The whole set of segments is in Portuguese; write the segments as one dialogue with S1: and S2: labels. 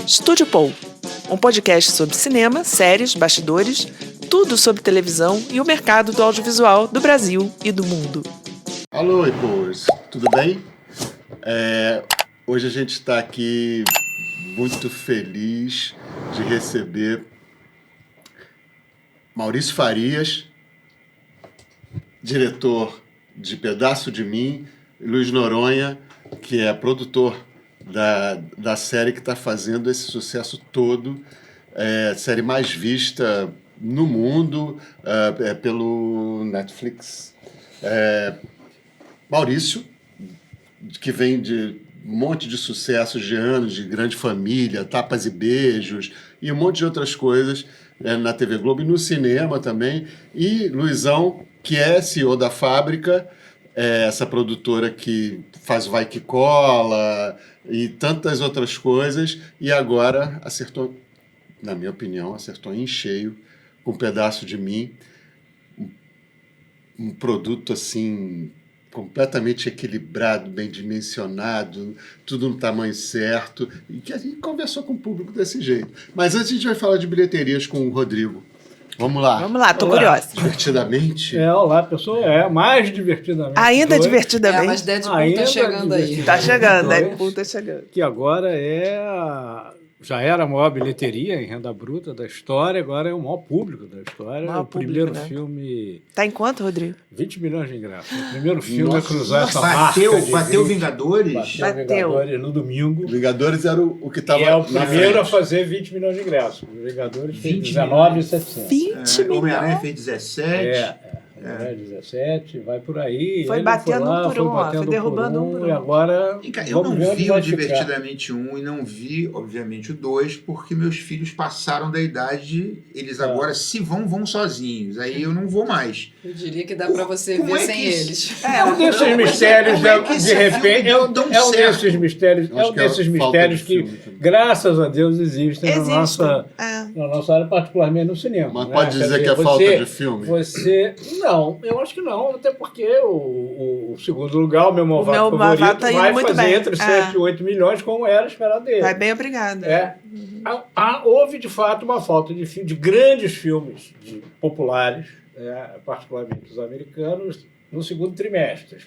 S1: Estúdio Paul, um podcast sobre cinema, séries, bastidores, tudo sobre televisão e o mercado do audiovisual do Brasil e do mundo.
S2: Alô, Ipos, tudo bem? Hoje a gente está aqui muito feliz de receber Maurício Farias, diretor de Pedaço de Mim, e Luiz Noronha, que é produtor da série que está fazendo esse sucesso todo, a série mais vista no mundo pelo Netflix. Maurício, que vem de um monte de sucessos de anos, de Grande Família, Tapas e Beijos, e um monte de outras coisas na TV Globo e no cinema também. E Luizão, que é CEO da Fábrica, essa produtora que faz Vai Que Cola e tantas outras coisas, e agora acertou, na minha opinião, acertou em cheio com Um Pedaço de Mim, um produto assim completamente equilibrado, bem dimensionado, tudo no tamanho certo, e que a gente conversou com o público desse jeito. Mas antes a gente vai falar de bilheterias com o Rodrigo. Vamos lá,
S1: tô curiosa.
S2: Divertidamente?
S3: Olá, pessoal, mais divertidamente.
S1: Ainda divertidamente.
S4: Mas Deadpool tá chegando aí.
S1: Tá chegando, Deadpool tá chegando.
S3: Que agora já era a maior bilheteria em renda bruta da história, agora é o maior público da história.
S1: Maior
S3: o
S1: público,
S3: primeiro
S1: né?
S3: filme...
S1: Tá em quanto, Rodrigo?
S3: 20 milhões de ingressos. O primeiro filme a cruzar essa
S5: Bateu
S3: marca.
S5: Bateu Vingadores?
S1: Bateu.
S3: Vingadores no domingo.
S2: Vingadores era o que estava
S3: E é o
S2: na
S3: primeiro
S2: frente.
S3: a fazer 20 milhões de ingressos. O Vingadores fez
S5: 20
S3: 19,700.
S1: 20
S5: Homem-Aranha
S1: milhões.
S5: fez 17.
S3: Homem-Aranha 17, vai por aí.
S1: Foi
S3: Ele
S1: batendo
S3: lá,
S1: um por um, ó,
S3: batendo
S1: foi derrubando um por um.
S3: E agora...
S5: Vem cá, eu
S3: vamos
S5: não
S3: ver onde
S5: vi o
S3: vai ficar.
S5: Divertidamente 1 e não vi, obviamente, o 2, porque meus filhos passaram da idade, eles agora se vão sozinhos. Aí eu não vou mais.
S4: Eu diria que dá pra você
S5: Como
S4: ver
S5: é
S4: sem
S5: que isso-
S4: eles.
S3: É um desses mistérios,
S5: como é que esse
S3: de repente,
S5: filme deu tão
S3: é um
S5: certo?
S3: desses mistérios,
S2: Acho que é falta de
S3: mistérios que,
S2: filme também.
S3: graças a Deus, existem
S1: Existe.
S3: na nossa área, particularmente no cinema.
S2: Mas
S3: né?
S2: pode
S3: Quer
S2: dizer que é falta de filme?
S3: Não, eu acho que não, até porque o segundo lugar, o meu malvado
S1: meu
S3: favorito,
S1: malvado tá indo
S3: vai
S1: muito
S3: fazer
S1: bem.
S3: entre 7 e 8 milhões, como era esperado dele.
S1: Vai bem, obrigada.
S3: Houve, de fato, uma falta de grandes filmes populares, particularmente os americanos, no segundo trimestre.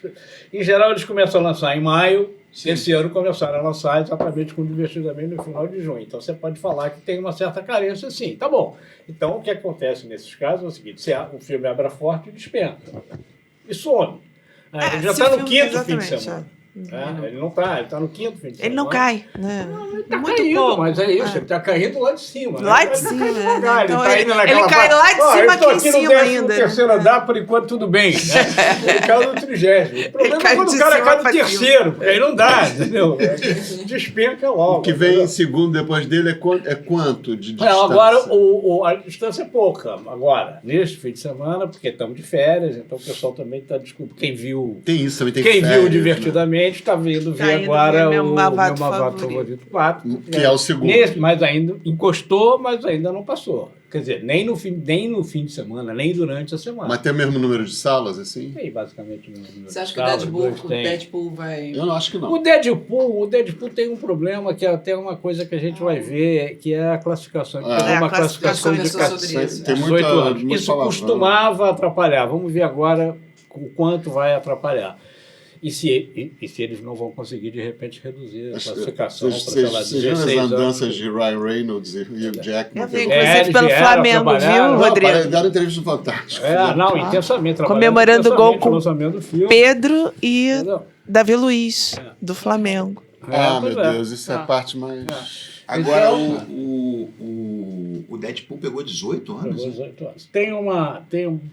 S3: Em geral, eles começam a lançar em maio.
S5: Sim.
S3: Esse ano começaram a lançar exatamente com Divertidamente no final de junho. Então, você pode falar que tem uma certa carência, sim. Tá bom. Então, o que acontece nesses casos é o seguinte: se o filme abre forte, despenca. E some. Ele já
S1: se
S3: está
S1: o
S3: no
S1: filme-
S3: quinto fim de
S1: exatamente,
S3: semana. Ele não está, ele está no quinto fim de semana.
S1: Ele não cai, né?
S3: Ele tá
S1: Muito
S3: caindo,
S1: pouco.
S3: mas é isso, ele tá caindo lá de cima.
S1: Lá
S3: né?
S1: de
S3: Ele tá
S1: cima,
S3: caindo
S1: né?
S3: devagar,
S1: Então,
S3: ele tá indo naquela
S1: ele cai
S3: parte.
S1: lá de
S3: Ó,
S1: cima,
S3: eu tô
S1: aqui em
S3: no
S1: cima
S3: 13º
S1: ainda.
S3: terceiro andar, por enquanto tudo bem. Né? Ele caiu no 30º. O problema
S1: cai
S3: é quando
S1: de
S3: o cara
S1: cima
S3: cai no
S1: pra cima.
S3: terceiro, porque aí não dá, entendeu? Despenca logo.
S2: O que vem em segundo depois dele é quanto de distância?
S3: Não, agora a distância é pouca. Agora, neste fim de semana, porque estamos de férias, então o pessoal também está desculpa. Quem viu
S2: Tem isso também, tem
S3: Quem
S2: férias,
S3: viu Divertidamente está vindo ver
S1: Tá indo
S3: agora
S1: ver
S3: o
S1: Meu
S3: Meu
S1: Malvado
S3: Malvado
S1: Favorito.
S3: Favorito 4.
S2: né? Que é o segundo.
S3: Mas ainda encostou, mas ainda não passou. Quer dizer, nem no fim de semana, nem durante a semana.
S2: Mas tem o mesmo número de salas, assim?
S3: Tem basicamente o mesmo número
S4: Você acha
S3: de
S4: que o
S3: salas,
S4: Deadpool,
S3: dois tem.
S4: vai...
S2: Eu não acho que não.
S3: O Deadpool tem um problema que é até uma coisa que a gente vai ver, que é a classificação. Ele tem uma
S1: a classificação
S3: classificação de
S4: conversou sobre isso.
S2: Tem
S3: 18 anos.
S2: muito
S3: Isso
S2: palavrão.
S3: costumava atrapalhar. Vamos ver agora o quanto vai atrapalhar. E se eles não vão conseguir, de repente, reduzir a classificação para, sei lá,
S2: Vocês viram as
S3: 16 anos.
S2: andanças de Ryan Reynolds e Hugh Jackman?
S1: Eu vi,
S3: É,
S1: inclusive,
S3: eles
S1: pelo
S3: vieram
S1: Flamengo,
S3: trabalhar.
S1: viu,
S3: Não,
S1: Rodrigo?
S2: Deram entrevista no Fantástico.
S3: Não, intensamente. trabalhando
S1: Comemorando o gol
S3: intensamente
S1: com
S3: o lançamento do filme.
S1: Pedro e
S3: Entendeu?
S1: Davi Luiz, do Flamengo.
S3: Pois
S2: Meu Deus, isso é a parte mais...
S5: Agora,
S3: Então-
S5: o Deadpool pegou 18 anos?
S3: Pegou 18 anos.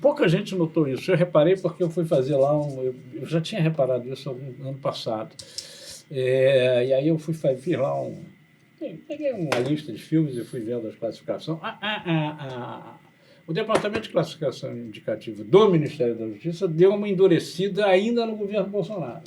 S3: Pouca gente notou isso. Eu reparei porque eu fui fazer lá eu já tinha reparado isso ano passado. E aí eu fiz lá peguei uma lista de filmes e fui vendo as classificações. O Departamento de Classificação Indicativa do Ministério da Justiça deu uma endurecida ainda no governo Bolsonaro.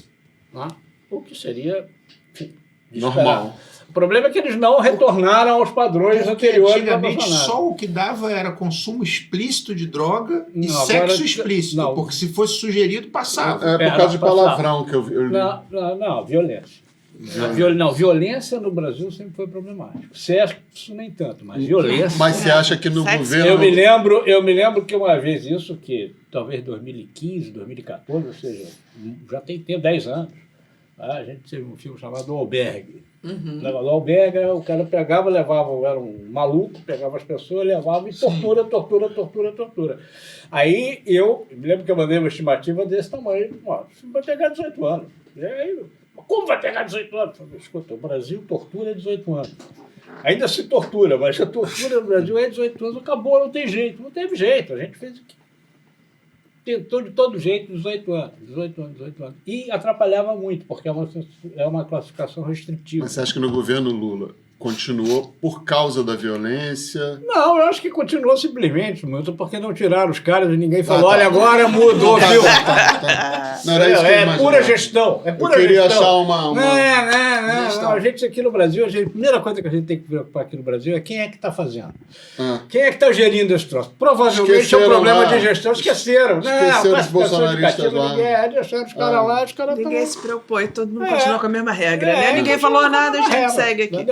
S3: Né? O que seria, enfim, de
S2: Normal.
S3: esperar. O problema é que eles não retornaram aos padrões
S5: Porque
S3: anteriores ao
S5: antigamente
S3: Bolsonaro.
S5: só o que dava era consumo explícito de droga e
S3: Não,
S5: sexo
S3: agora-
S5: explícito.
S3: não.
S5: Porque se fosse sugerido, passava.
S2: É por causa de palavrão que eu vi.
S3: Não, violência. Não, violência no Brasil sempre foi problemático. Sexo nem tanto, mas violência...
S2: Mas você acha que no
S1: Sexo.
S2: governo...
S3: Eu me lembro que uma vez isso, que talvez 2015, 2014, ou seja, já tem 10 anos, a gente teve um filme chamado O Albergue. No albergue, o cara pegava, levava, era um maluco, pegava as pessoas, levava e tortura. Aí eu me lembro que eu mandei uma estimativa desse tamanho, ó, vai pegar 18 anos. E aí, como vai pegar 18 anos? Eu falei, escuta, o Brasil tortura 18 anos. Ainda se tortura, mas a tortura no Brasil é 18 anos, acabou, não tem jeito. Não teve jeito, a gente fez o que tentou de todo jeito, 18 anos. E atrapalhava muito, porque é uma classificação restritiva.
S2: Mas você acha que no governo Lula continuou por causa da violência?
S3: Não, eu acho que continuou simplesmente, muito porque não tiraram os caras e ninguém falou, olha, agora mudou, viu?
S2: Não era isso que eu
S3: É
S2: imaginava.
S3: pura gestão. É pura
S2: Eu queria
S3: gestão.
S2: achar uma...
S3: Não. A gente aqui no Brasil, a primeira coisa que a gente tem que preocupar aqui no Brasil é quem é que está fazendo. Quem é que está gerindo esse troço? Provavelmente
S2: Esqueceram
S3: é um problema
S2: lá.
S3: de gestão. Esqueceram
S2: Os bolsonaristas lá.
S3: Deixaram os caras lá, os caras
S1: Ninguém se preocupou e todo mundo
S3: É.
S1: continua com a mesma regra, né?
S3: É,
S1: Ninguém falou nada, a gente segue aqui.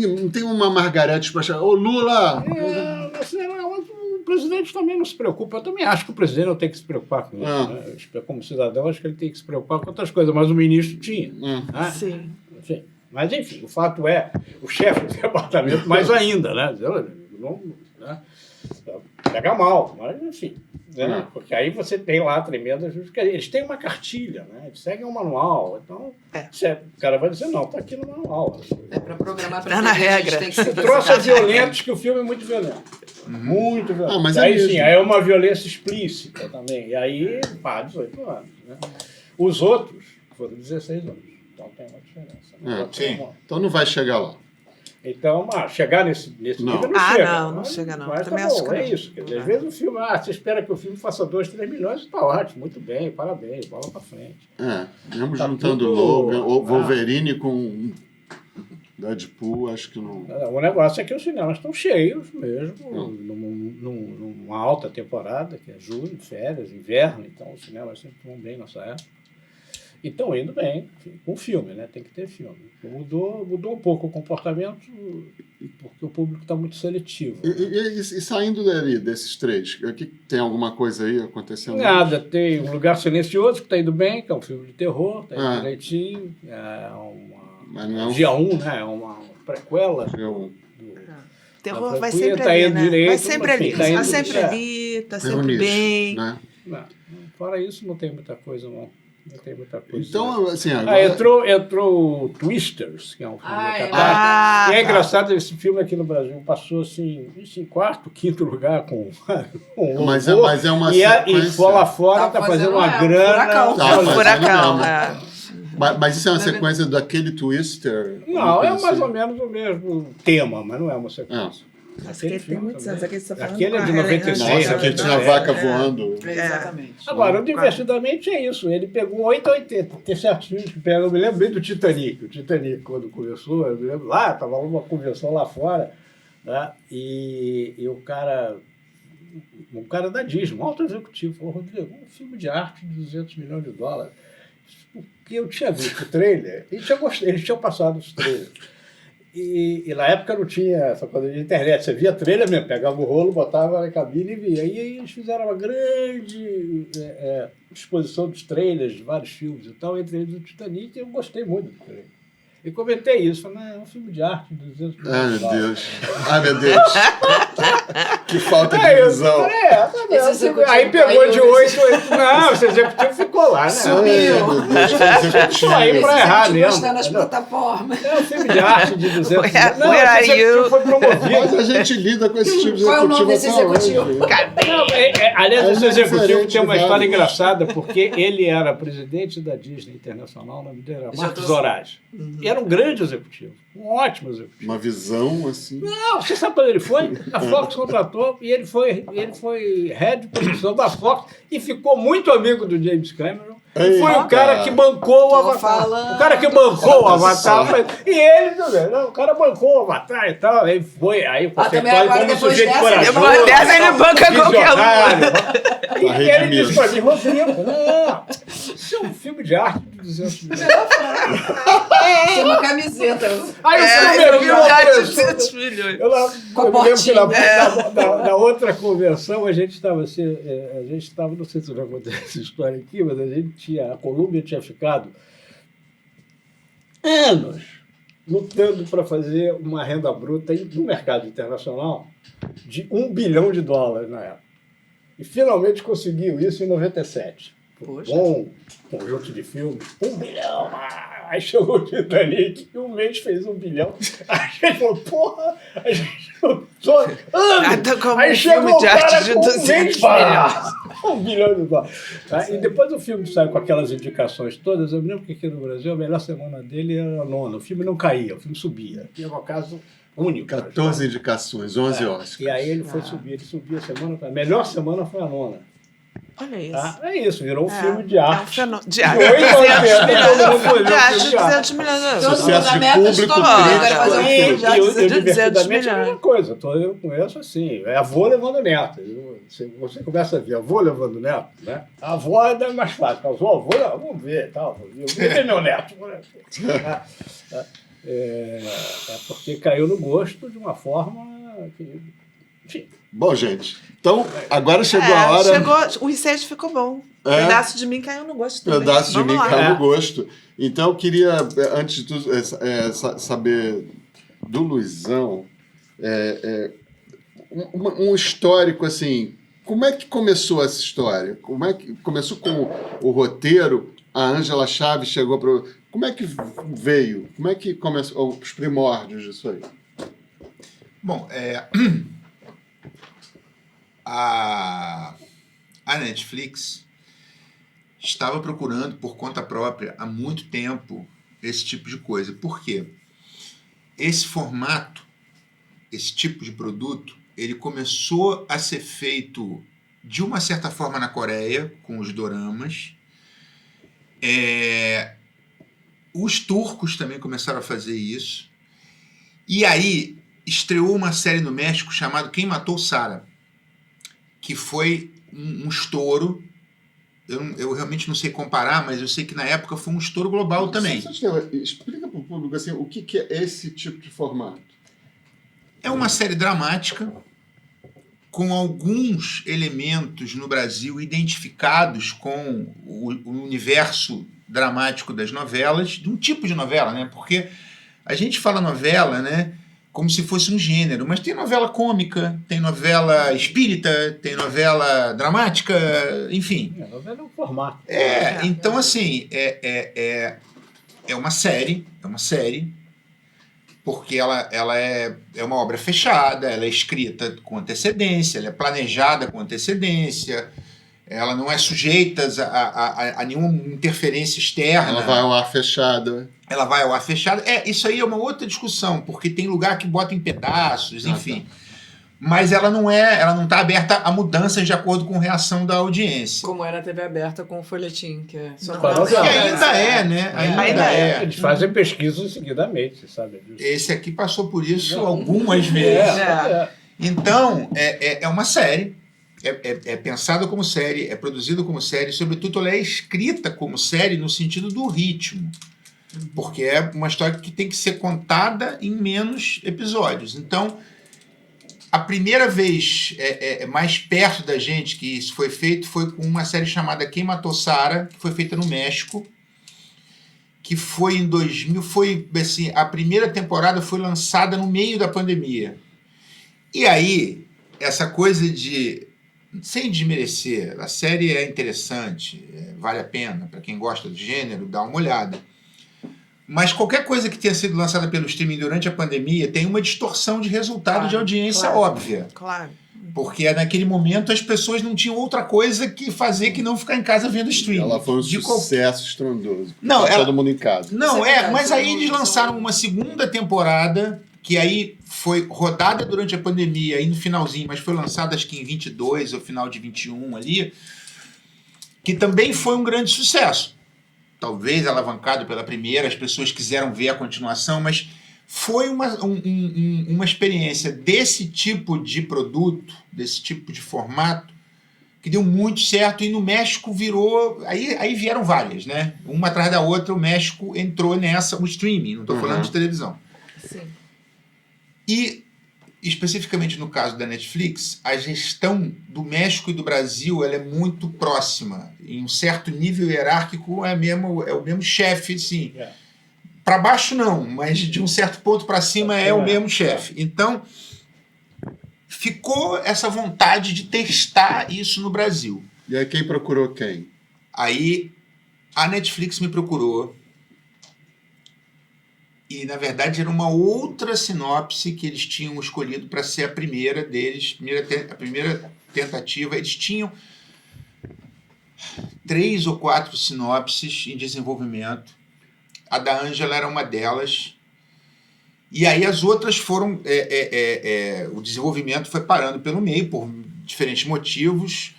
S2: Não tem uma Margarete para achar. Ô, Lula!
S3: O presidente também não se preocupa. Eu também acho que o presidente não tem que se preocupar com isso. Né? Como cidadão, acho que ele tem que se preocupar com outras coisas, mas o ministro tinha. Né?
S1: Sim.
S3: Enfim. Mas, enfim, o fato é, o chefe do departamento, mais ainda, né? Pega mal, mas, enfim. Né? Porque aí você tem lá tremendas justificativas. Eles têm uma cartilha, né? Eles seguem um manual. Então, o cara vai dizer, não, está aqui no manual.
S4: É para programar
S1: Tá na regra.
S4: tem que seguir
S3: Troços
S4: essa regra.
S3: violentos, que o filme é muito violento. Muito violento.
S2: Mas
S3: aí
S2: mesmo.
S3: sim, aí é uma violência explícita também. E aí, 18 anos. Né? Os outros foram 16 anos. Então tem uma diferença.
S5: Sim.
S2: Então não vai chegar lá.
S3: Então, chegar nesse nível não chega.
S1: Não chega não.
S3: Mas
S1: Também
S3: tá
S1: acho
S3: bom,
S1: que
S3: é
S1: não.
S3: isso. Quer dizer, às vezes o filme, você espera que o filme faça 2, 3 milhões, está ótimo, muito bem, parabéns, bola para frente.
S2: Mesmo
S3: Tá
S2: juntando
S3: tudo-
S2: Logan, Wolverine com Deadpool, acho que não...
S3: O negócio é que os cinemas estão cheios mesmo, numa alta temporada, que é julho, férias, inverno, então os cinemas sempre vão bem nessa época. E estão indo bem, enfim, com filme, né? Tem que ter filme. Mudou um pouco o comportamento, porque o público está muito seletivo.
S2: E saindo dali, desses três, aqui tem alguma coisa aí acontecendo?
S3: Nada, tem Um Lugar Silencioso, que está indo bem, que é um filme de terror, está indo direitinho, Dia 1, né? É uma prequela.
S1: Terror vai
S3: Tá
S1: sempre
S3: indo
S1: ali, né?
S3: direito,
S1: Vai sempre ali.
S3: enfim, tá indo
S1: Tá sempre
S3: certo.
S1: ali, tá sempre bem.
S2: Né?
S3: Fora isso, não tem muita coisa, não. Não tem muita coisa.
S2: Então, assim, agora...
S3: Entrou o Twisters, que é um filme da Catástrofe.
S1: Ah,
S3: E é
S1: tá.
S3: engraçado, esse filme aqui no Brasil passou assim, em quarto, quinto lugar com um
S2: Mas
S3: louvor,
S2: é uma
S3: e
S2: sequência...
S3: lá fora
S4: Tá
S3: tá fazendo
S4: fazendo
S3: uma
S4: um
S3: grana.
S4: furacão.
S2: Tá,
S1: Um furacão,
S2: mas, mas isso é uma sequência daquele Twister?
S3: Não, é
S2: Uma coisa
S3: mais
S2: assim?
S3: ou menos o mesmo tema, mas não é uma sequência.
S1: Aquele tem muitos anos.
S4: Aquele, você tá falando
S3: Aquele é de
S4: com a
S3: 96,
S2: Nossa, aquele tinha vaca voando.
S4: Exatamente.
S3: Agora, o Divertidamente é isso. Ele pegou 8 a 80. Tem certos filmes que pegam. Eu me lembro bem do Titanic. O Titanic, quando começou, eu me lembro lá, estava numa convenção lá fora, né? E o cara da Disney, um alto executivo, falou: Rodrigo, um filme de arte de $200 milhões. Porque eu tinha visto o trailer, eles tinham passado os trailers. E na época não tinha essa coisa de internet, você via trailer mesmo, pegava o rolo, botava na cabine e via. E aí eles fizeram uma grande exposição dos trailers de vários filmes e tal, entre eles o Titanic, e eu gostei muito do trailer. E comentei isso, falei, é um filme de arte de $200 milhões.
S2: Ai, meu Deus. Ai, meu Deus. Que falta de visão.
S4: Esse executivo
S3: Aí pegou
S4: caiu
S3: de
S4: nesse-
S3: 8. Não, esse executivo ficou lá, né?
S4: Sumiu.
S2: Ai, meu Deus, que executivo.
S3: Aí pra errar mesmo.
S4: Está nas
S3: entendeu?
S4: plataformas.
S3: É um filme de arte de 200 milhões. Não,
S1: Where
S3: esse
S1: are you?
S3: executivo foi promovido.
S2: Mas a gente lida com esse tipo de
S4: Qual é o nome
S2: executivo
S4: desse
S2: até hoje.
S4: executivo?
S3: Não, aliás, esse
S2: É
S3: executivo
S2: diferente,
S3: tem uma
S2: velho.
S3: história engraçada, porque ele era presidente da Disney Internacional, o nome dele era
S4: Já
S3: Marcos
S4: tô-
S3: Horácio. E era um grande executivo, um ótimo executivo.
S2: Uma visão, assim...
S3: Não, você sabe quando ele foi? A Fox contratou e ele foi head de produção da Fox e ficou muito amigo do James Cameron Foi o cara que bancou o Avatar. O cara que bancou o Avatar. E ele também. Não, o cara bancou o Avatar e tal. Aí foi. Aí
S4: também agora,
S3: como
S4: depois
S3: sujeito
S4: dessa,
S3: corajoso.
S1: depois dessa ele banca qualquer um.
S3: E ele disse pra mim, Rodrigo, não, isso é um filme de arte de 200 milhões.
S4: Tem uma camiseta.
S3: Aí o filme
S1: eu
S3: virou
S1: vi
S3: uma
S1: 200 milhões.
S3: Eu me lembro que na outra convenção a gente estava assim, não sei se eu já contei essa história aqui, mas a Columbia tinha ficado anos lutando para fazer uma renda bruta no mercado internacional de $1 bilhão na época. E finalmente conseguiu isso em 97.
S4: Poxa.
S3: Bom conjunto de filmes, $1 bilhão. Aí chegou o Titanic e um mês fez $1 bilhão. Aí a gente falou, porra, a gente lutou anos. Aí chegou o cara com $1 mês, $1 bilhão. Tá? E depois o filme saiu com aquelas indicações todas. Eu me lembro que aqui no Brasil a melhor semana dele era a nona. O filme não caía, o filme subia. E era um caso único.
S2: 14 indicações, 11 Oscars.
S3: E aí ele foi subir, ele subia a semana. A melhor semana foi a nona.
S1: Olha isso.
S3: Tá? É isso, virou um filme de arte.
S1: De arte.
S3: De 8 a 80, todo mundo
S1: De arte de
S3: olhou
S1: 200 milhões.
S4: Todo
S2: Sucesso
S4: mundo na
S2: de
S4: meta,
S2: público,
S4: estourou. Agora fazer um
S3: E
S4: filme de arte.
S3: eu
S1: de 200
S3: divertidamente é a mesma
S1: milhões.
S3: coisa. Eu conheço assim, é avô levando neto. Você começa a ver avô levando neto, né? A avó é mais fácil. Avô, vamos ver, tal. Eu vou ver meu neto. É porque caiu no gosto de uma forma que... Enfim.
S2: Bom, gente, então agora chegou a hora.
S1: O reset ficou bom.
S2: É.
S1: Pedaço de mim caiu no gosto também.
S2: Pedaço de
S1: Vamos
S2: mim
S1: lá.
S2: caiu no gosto. Então, eu queria, antes de tudo, saber do Luizão um histórico, assim, como é que começou essa história? Como é que começou com o roteiro? A Ângela Chaves chegou para... Como é que veio? Como é que começou os primórdios disso aí?
S5: Bom, a Netflix estava procurando por conta própria há muito tempo esse tipo de coisa. Por quê? Esse formato, esse tipo de produto, ele começou a ser feito de uma certa forma na Coreia, com os doramas. Os turcos também começaram a fazer isso. E aí estreou uma série no México chamada Quem Matou Sarah, que foi um estouro. Eu realmente não sei comparar, mas eu sei que na época foi um estouro global também.
S2: Explica para o público assim, o que é esse tipo de formato.
S5: É uma série dramática com alguns elementos no Brasil identificados com o universo dramático das novelas, de um tipo de novela, né? Porque a gente fala novela, né, como se fosse um gênero, mas tem novela cômica, tem novela espírita, tem novela dramática, enfim.
S3: A novela é um formato.
S5: Então, assim, é uma série, porque ela é uma obra fechada, ela é escrita com antecedência, ela é planejada com antecedência, ela não é sujeita a nenhuma interferência externa.
S2: Ela vai ao ar fechado.
S5: Ela vai ao ar fechado. Isso aí é uma outra discussão, porque tem lugar que bota em pedaços, enfim. Mas ela não está aberta a mudanças de acordo com a reação da audiência.
S4: Como era a TV aberta com o folhetim, que é só
S3: Que
S5: ainda é, né? Ainda é.
S3: Eles fazem pesquisas seguidamente, você sabe disso.
S5: Esse aqui passou por isso algumas vezes. Então, é uma série. É pensada como série, é produzida como série, sobretudo ela é escrita como série no sentido do ritmo, porque é uma história que tem que ser contada em menos episódios. Então, a primeira vez mais perto da gente que isso foi feito foi com uma série chamada Quem Matou Sarah, que foi feita no México, que foi em 2000, assim, a primeira temporada foi lançada no meio da pandemia. E aí, essa coisa de... Sem desmerecer, a série é interessante, vale a pena, para quem gosta do gênero, dá uma olhada. Mas qualquer coisa que tenha sido lançada pelo streaming durante a pandemia tem uma distorção de resultado de audiência óbvia.
S1: Claro.
S5: Porque naquele momento as pessoas não tinham outra coisa que fazer que não ficar em casa vendo streaming.
S2: Ela foi um sucesso estrondoso.
S5: Não,
S2: todo mundo em casa.
S5: Não, mas aí eles lançaram uma segunda temporada, que aí foi rodada durante a pandemia, aí no finalzinho, mas foi lançada acho que em 22 ou final de 21 ali. que também foi um grande sucesso. Talvez alavancado pela primeira, as pessoas quiseram ver a continuação, mas foi uma experiência desse tipo de produto, desse tipo de formato, que deu muito certo, e no México virou... Aí vieram várias, né? Uma atrás da outra, o México entrou nessa, o streaming, não estou falando de televisão.
S4: Sim.
S5: E, especificamente no caso da Netflix, a gestão do México e do Brasil ela é muito próxima. Em um certo nível hierárquico é o mesmo chefe, assim. Para baixo não, mas de um certo ponto para cima é o mesmo chefe. Então, ficou essa vontade de testar isso no Brasil.
S2: E aí quem procurou quem?
S5: Aí a Netflix me procurou e, na verdade, era uma outra sinopse que eles tinham escolhido para ser a primeira deles, a primeira tentativa. Eles tinham 3 ou 4 sinopses em desenvolvimento. A da Ângela era uma delas. E aí as outras foram... o desenvolvimento foi parando pelo meio, por diferentes motivos.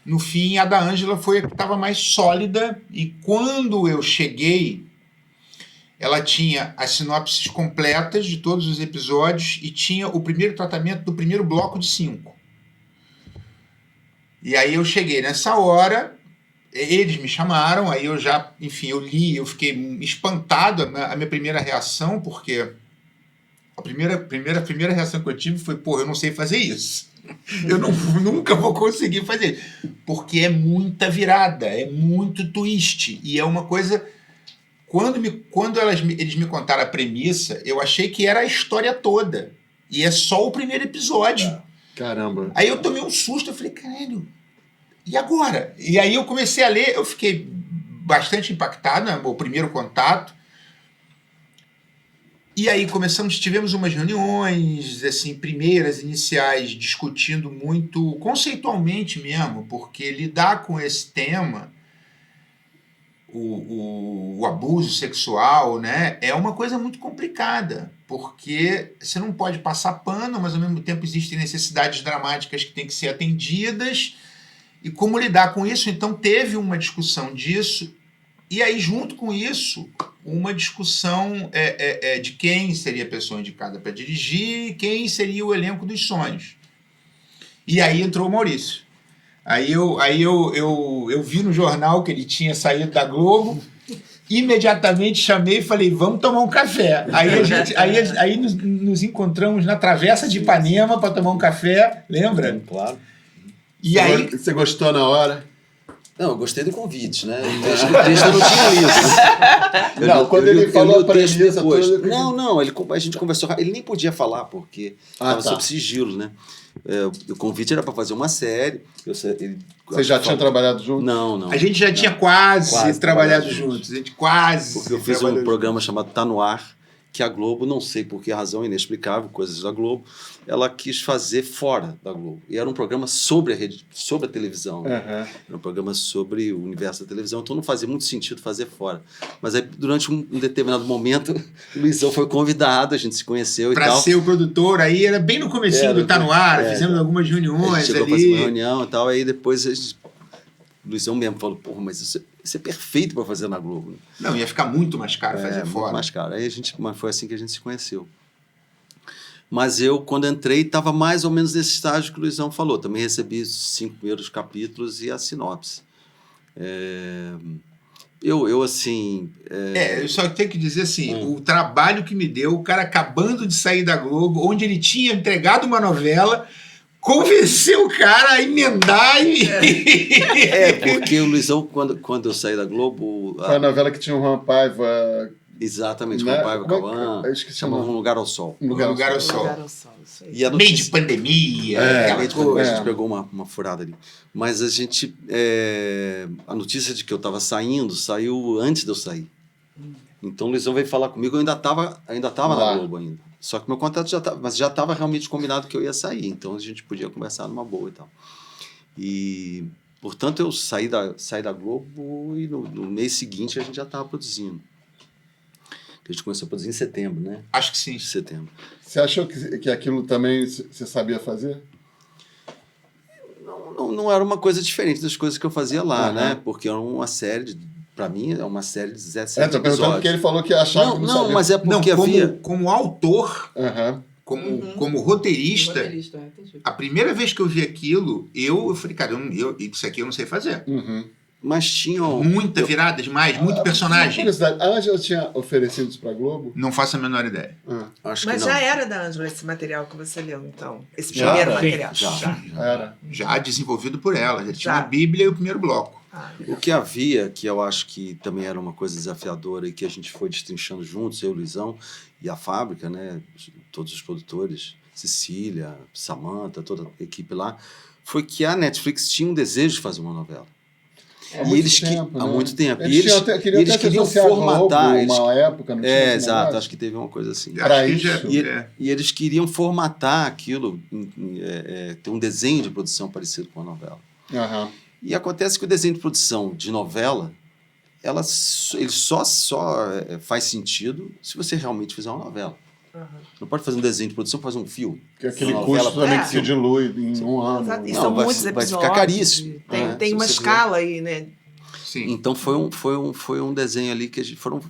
S5: No fim, a da Ângela foi a que estava mais sólida. E quando eu cheguei, ela tinha as sinopses completas de todos os episódios e tinha o primeiro tratamento do primeiro bloco de 5. E aí eu cheguei nessa hora, eles me chamaram, aí eu já, enfim, eu li, eu fiquei espantado, a minha primeira reação, porque a primeira reação que eu tive foi, eu não sei fazer isso. Eu nunca vou conseguir fazer. Porque é muita virada, é muito twist. E é uma coisa... Quando eles me contaram a premissa, eu achei que era a história toda. E é só o primeiro episódio.
S2: Caramba.
S5: Aí eu tomei um susto, eu falei, caralho, e agora? E aí eu comecei a ler, eu fiquei bastante impactado, né, o primeiro contato. E aí tivemos umas reuniões, assim, primeiras, iniciais, discutindo muito conceitualmente mesmo, porque lidar com esse tema, o abuso sexual, né, é uma coisa muito complicada, porque você não pode passar pano, mas ao mesmo tempo existem necessidades dramáticas que têm que ser atendidas, e como lidar com isso. Então teve uma discussão disso, e aí junto com isso, uma discussão de quem seria a pessoa indicada para dirigir e quem seria o elenco dos sonhos. E aí entrou o Maurício. Aí eu vi no jornal que ele tinha saído da Globo, imediatamente chamei e falei, vamos tomar um café. Aí nos encontramos na Travessa de Ipanema para tomar um café, lembra?
S6: Sim, claro.
S5: E aí...
S2: Você gostou na hora?
S6: Não, eu gostei do convite, né? O texto eu não tinha lido.
S2: Não, quando ele falou a premissa
S6: depois.
S2: toda...
S6: Não, a gente conversou, ele nem podia falar, porque estava sob sigilo, né? O convite era para fazer uma série.
S2: Vocês já tinham trabalhado juntos?
S6: Não.
S5: A gente já tinha quase trabalhado juntos. A gente quase.
S6: Porque eu fiz um programa chamado Tá No Ar, que a Globo, não sei por que razão inexplicável, coisas da Globo, ela quis fazer fora da Globo. E era um programa sobre a televisão. Né? Era um programa sobre o universo da televisão, então não fazia muito sentido fazer fora. Mas aí, durante um determinado momento, o Luizão foi convidado, a gente se conheceu e tal.
S5: Para ser o produtor, aí era bem no comecinho do Tá No Ar, fizemos algumas reuniões ali.
S6: A gente chegou a fazer uma reunião e tal, aí depois o Luizão mesmo falou, mas isso é perfeito para fazer na Globo. Né?
S5: Não, ia ficar muito mais caro fazer fora.
S6: Muito mais caro. Aí foi assim que a gente se conheceu. Mas eu, quando entrei, estava mais ou menos nesse estágio que o Luizão falou. Também recebi os 5 primeiros capítulos e a sinopse. Eu assim...
S5: eu só tenho que dizer assim, o trabalho que me deu, o cara acabando de sair da Globo, onde ele tinha entregado uma novela... Convenceu o cara a emendar e...
S6: porque o Luizão, quando eu saí da Globo...
S2: Foi a novela que tinha o Juan Paiva...
S6: Exatamente,
S2: né?
S6: Juan Paiva, Cauã, chamava Um Lugar ao Sol.
S5: Um Lugar ao Sol.
S6: E a notícia...
S5: Meio de pandemia, aquela coisa.
S6: A gente pegou uma furada ali. Mas a gente... a notícia de que eu estava saiu antes de eu sair. Então o Luizão veio falar comigo, eu ainda estava na Globo ainda. Só que meu contrato já estava realmente combinado que eu ia sair, então a gente podia conversar numa boa e tal. E, portanto, eu saí da Globo e no mês seguinte a gente já estava produzindo. A gente começou a produzir em setembro, né?
S5: Acho que sim.
S6: Em setembro.
S2: Você achou que aquilo também você sabia fazer?
S6: não era uma coisa diferente das coisas que eu fazia lá,
S2: Aham.
S6: né? Porque era uma série, pra mim, é uma série de 17
S2: tô perguntando
S6: episódios.
S2: porque ele falou que achava que não
S6: Não,
S2: sabia.
S6: mas é
S5: Não,
S6: porque havia...
S5: como autor,
S2: Aham.
S5: como roteirista,
S4: Roteirista, entendi.
S5: a primeira vez que eu vi aquilo, eu falei, cara, isso aqui eu não sei fazer.
S2: Uhum.
S6: Mas tinham...
S5: Muita virada demais, muito personagem.
S2: Curiosidade, a Ângela tinha oferecido isso pra Globo?
S5: Não faço a menor ideia.
S6: Acho
S1: Mas
S6: que não.
S1: já era da Ângela esse material que você leu, então. Esse
S2: Já,
S1: primeiro
S3: sim,
S1: material.
S6: já.
S2: Era.
S5: Já desenvolvido por ela. Já tinha
S1: Já.
S5: a Bíblia e o primeiro bloco.
S1: Ah,
S6: O que havia, que eu acho que também era uma coisa desafiadora e que a gente foi destrinchando juntos, eu, Luizão, e a fábrica, né? Todos os produtores, Cecília, Samantha, toda a equipe lá, foi que a Netflix tinha um desejo de fazer uma novela.
S2: Há muito
S6: que-
S2: tempo,
S6: há
S2: né?
S6: muito tempo.
S2: Eles,
S6: E eles-
S2: queriam
S6: eles
S2: até se
S6: queriam
S2: associar à
S6: formatar,
S2: Globo,
S6: eles-
S2: uma época, não tinha
S6: É,
S2: esse
S6: exato,
S2: negócio?
S6: acho que teve uma coisa assim.
S2: Pra
S5: Acho que já-
S2: isso.
S6: E eles queriam formatar aquilo, ter um desenho de produção parecido com a novela.
S2: Aham.
S6: E acontece que o desenho de produção de novela, ele só faz sentido se você realmente fizer uma novela. Não pode fazer um desenho de produção, fazer um filme.
S2: Que aquele
S6: Uma
S2: custo
S6: novela-
S2: também
S1: É.
S2: que se dilui em um ano.
S1: exato. E
S6: Não,
S1: são
S6: vai-
S1: muitos
S6: vai
S1: episódios.
S6: ficar caríssimo,
S1: e Tem,
S6: né?
S1: tem
S6: Se
S1: uma
S6: você
S1: escala aí, né?
S5: Sim.
S6: Então foi um desenho ali que a gente foram